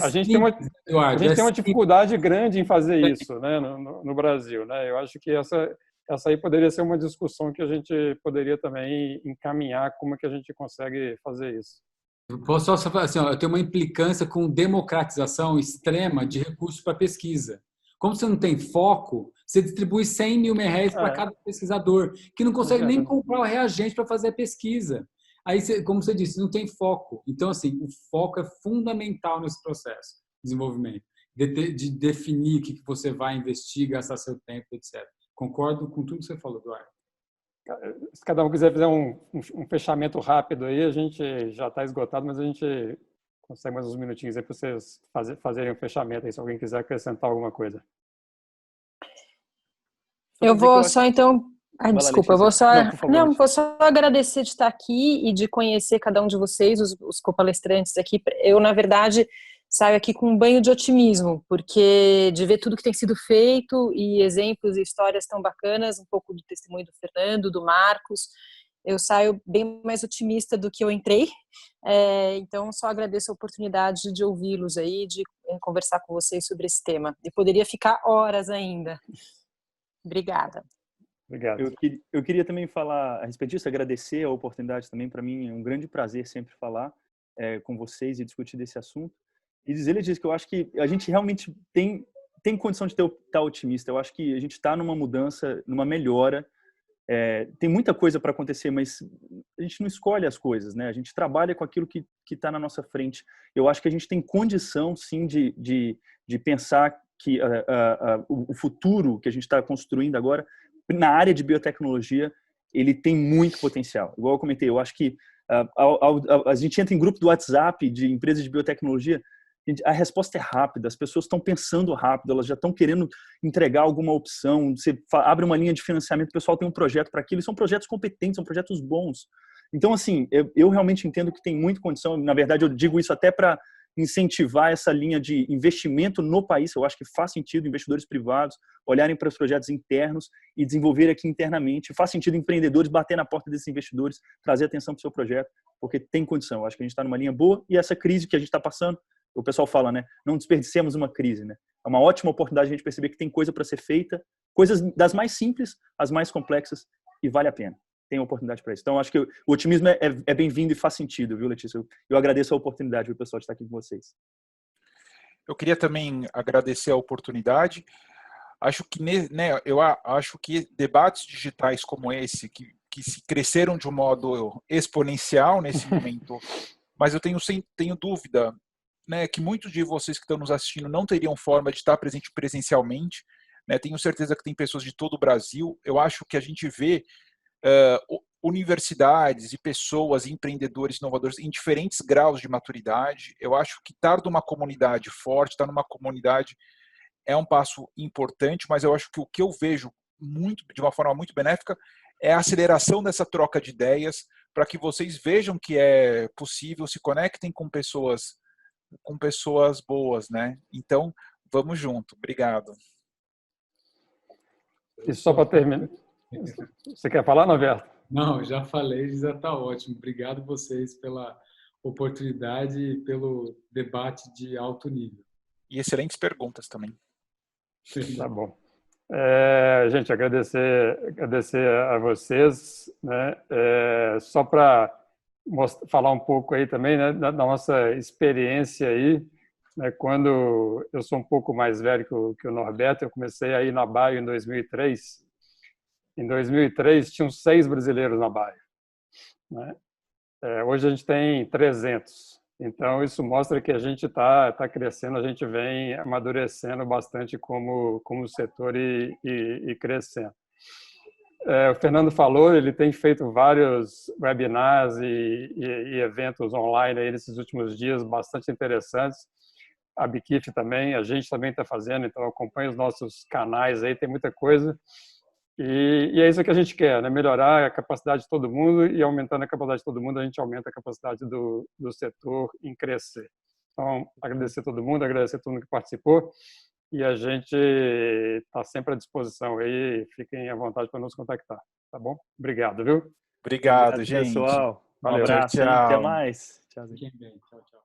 A gente tem uma dificuldade grande em fazer isso, né, no Brasil, né? Eu acho que essa aí poderia ser uma discussão que a gente poderia também encaminhar como que a gente consegue fazer isso. Eu posso só falar assim, ó, eu tenho uma implicância com democratização extrema de recursos para pesquisa. Como você não tem foco, você distribui 100 mil merréis para cada pesquisador, que não consegue nem comprar o reagente para fazer a pesquisa. Aí, como você disse, não tem foco. Então, assim, o foco é fundamental nesse processo de desenvolvimento, de definir o que você vai investir, gastar seu tempo, etc. Concordo com tudo que você falou, Eduardo. Se cada um quiser fazer um fechamento rápido aí, a gente já está esgotado, mas a gente consegue mais uns minutinhos aí para vocês fazerem um fechamento aí, se alguém quiser acrescentar alguma coisa. Eu vou só, então... desculpa, eu vou só... vou só agradecer de estar aqui e de conhecer cada um de vocês, os copalestrantes aqui. Eu, na verdade, saio aqui com um banho de otimismo, porque de ver tudo que tem sido feito e exemplos e histórias tão bacanas, um pouco do testemunho do Fernando, do Marcos, eu saio bem mais otimista do que eu entrei. Então, só agradeço a oportunidade de ouvi-los aí, de conversar com vocês sobre esse tema. E poderia ficar horas ainda. Obrigada. Obrigado. Eu queria também falar a respeito disso, agradecer a oportunidade também. Para mim é um grande prazer sempre falar com vocês e discutir desse assunto. E dizer que eu acho que a gente realmente tem condição de estar otimista. Eu acho que a gente está numa mudança, numa melhora. Tem muita coisa para acontecer, mas a gente não escolhe as coisas, né? A gente trabalha com aquilo que está na nossa frente. Eu acho que a gente tem condição, sim, de pensar que o futuro que a gente está construindo agora, na área de biotecnologia, ele tem muito potencial. Igual eu comentei, eu acho que a gente entra em grupo do WhatsApp de empresas de biotecnologia, a resposta é rápida, as pessoas estão pensando rápido, elas já estão querendo entregar alguma opção, você abre uma linha de financiamento, o pessoal tem um projeto para aquilo, e são projetos competentes, são projetos bons. Então, assim, eu realmente entendo que tem muita condição, na verdade eu digo isso até para incentivar essa linha de investimento no país. Eu acho que faz sentido investidores privados olharem para os projetos internos e desenvolver aqui internamente. Faz sentido empreendedores bater na porta desses investidores, trazer atenção para o seu projeto, porque tem condição. Eu acho que a gente está numa linha boa e essa crise que a gente está passando, o pessoal fala, né? Não desperdicemos uma crise, né? É uma ótima oportunidade de a gente perceber que tem coisa para ser feita, coisas das mais simples às mais complexas, e vale a pena. Tem oportunidade para isso. Então, acho que o otimismo é bem-vindo e faz sentido, viu, Letícia? Eu agradeço a oportunidade, o pessoal, de estar aqui com vocês. Eu queria também agradecer a oportunidade. Acho que, né, eu acho que debates digitais como esse, que se cresceram de um modo exponencial nesse momento, mas eu tenho dúvida, né, que muitos de vocês que estão nos assistindo não teriam forma de estar presente presencialmente, né? Tenho certeza que tem pessoas de todo o Brasil. Eu acho que a gente vê universidades e pessoas, empreendedores, inovadores em diferentes graus de maturidade. Eu acho que estar numa comunidade forte, estar numa comunidade é um passo importante, mas eu acho que o que eu vejo de uma forma muito benéfica é a aceleração dessa troca de ideias para que vocês vejam que é possível, se conectem com pessoas boas, né? Então, vamos junto. Obrigado. E só para terminar, você quer falar, Norberto? Não, já falei, já está ótimo. Obrigado a vocês pela oportunidade e pelo debate de alto nível. E excelentes perguntas também. Tá bom. Gente, agradecer a vocês, né? Só para falar um pouco aí também, né, da nossa experiência aí, né? Quando eu sou um pouco mais velho que o Norberto, eu comecei aí na Baio em 2003. Em 2003, tinham 6 brasileiros na Baio, né? Hoje a gente tem 300. Então, isso mostra que a gente está crescendo, a gente vem amadurecendo bastante como setor e crescendo. O Fernando falou, ele tem feito vários webinars e eventos online aí nesses últimos dias, bastante interessantes. A Bikif também, a gente também está fazendo, então acompanha os nossos canais aí, tem muita coisa. E é isso que a gente quer, né? Melhorar a capacidade de todo mundo, e aumentando a capacidade de todo mundo, a gente aumenta a capacidade do setor em crescer. Então, agradecer a todo mundo, agradecer a todo mundo que participou, e a gente está sempre à disposição aí, fiquem à vontade para nos contactar, tá bom? Obrigado, viu? Obrigado, gente. Pessoal. Valeu. Um abraço, tchau. Até mais. Tchau. Fiquem bem. Tchau, tchau.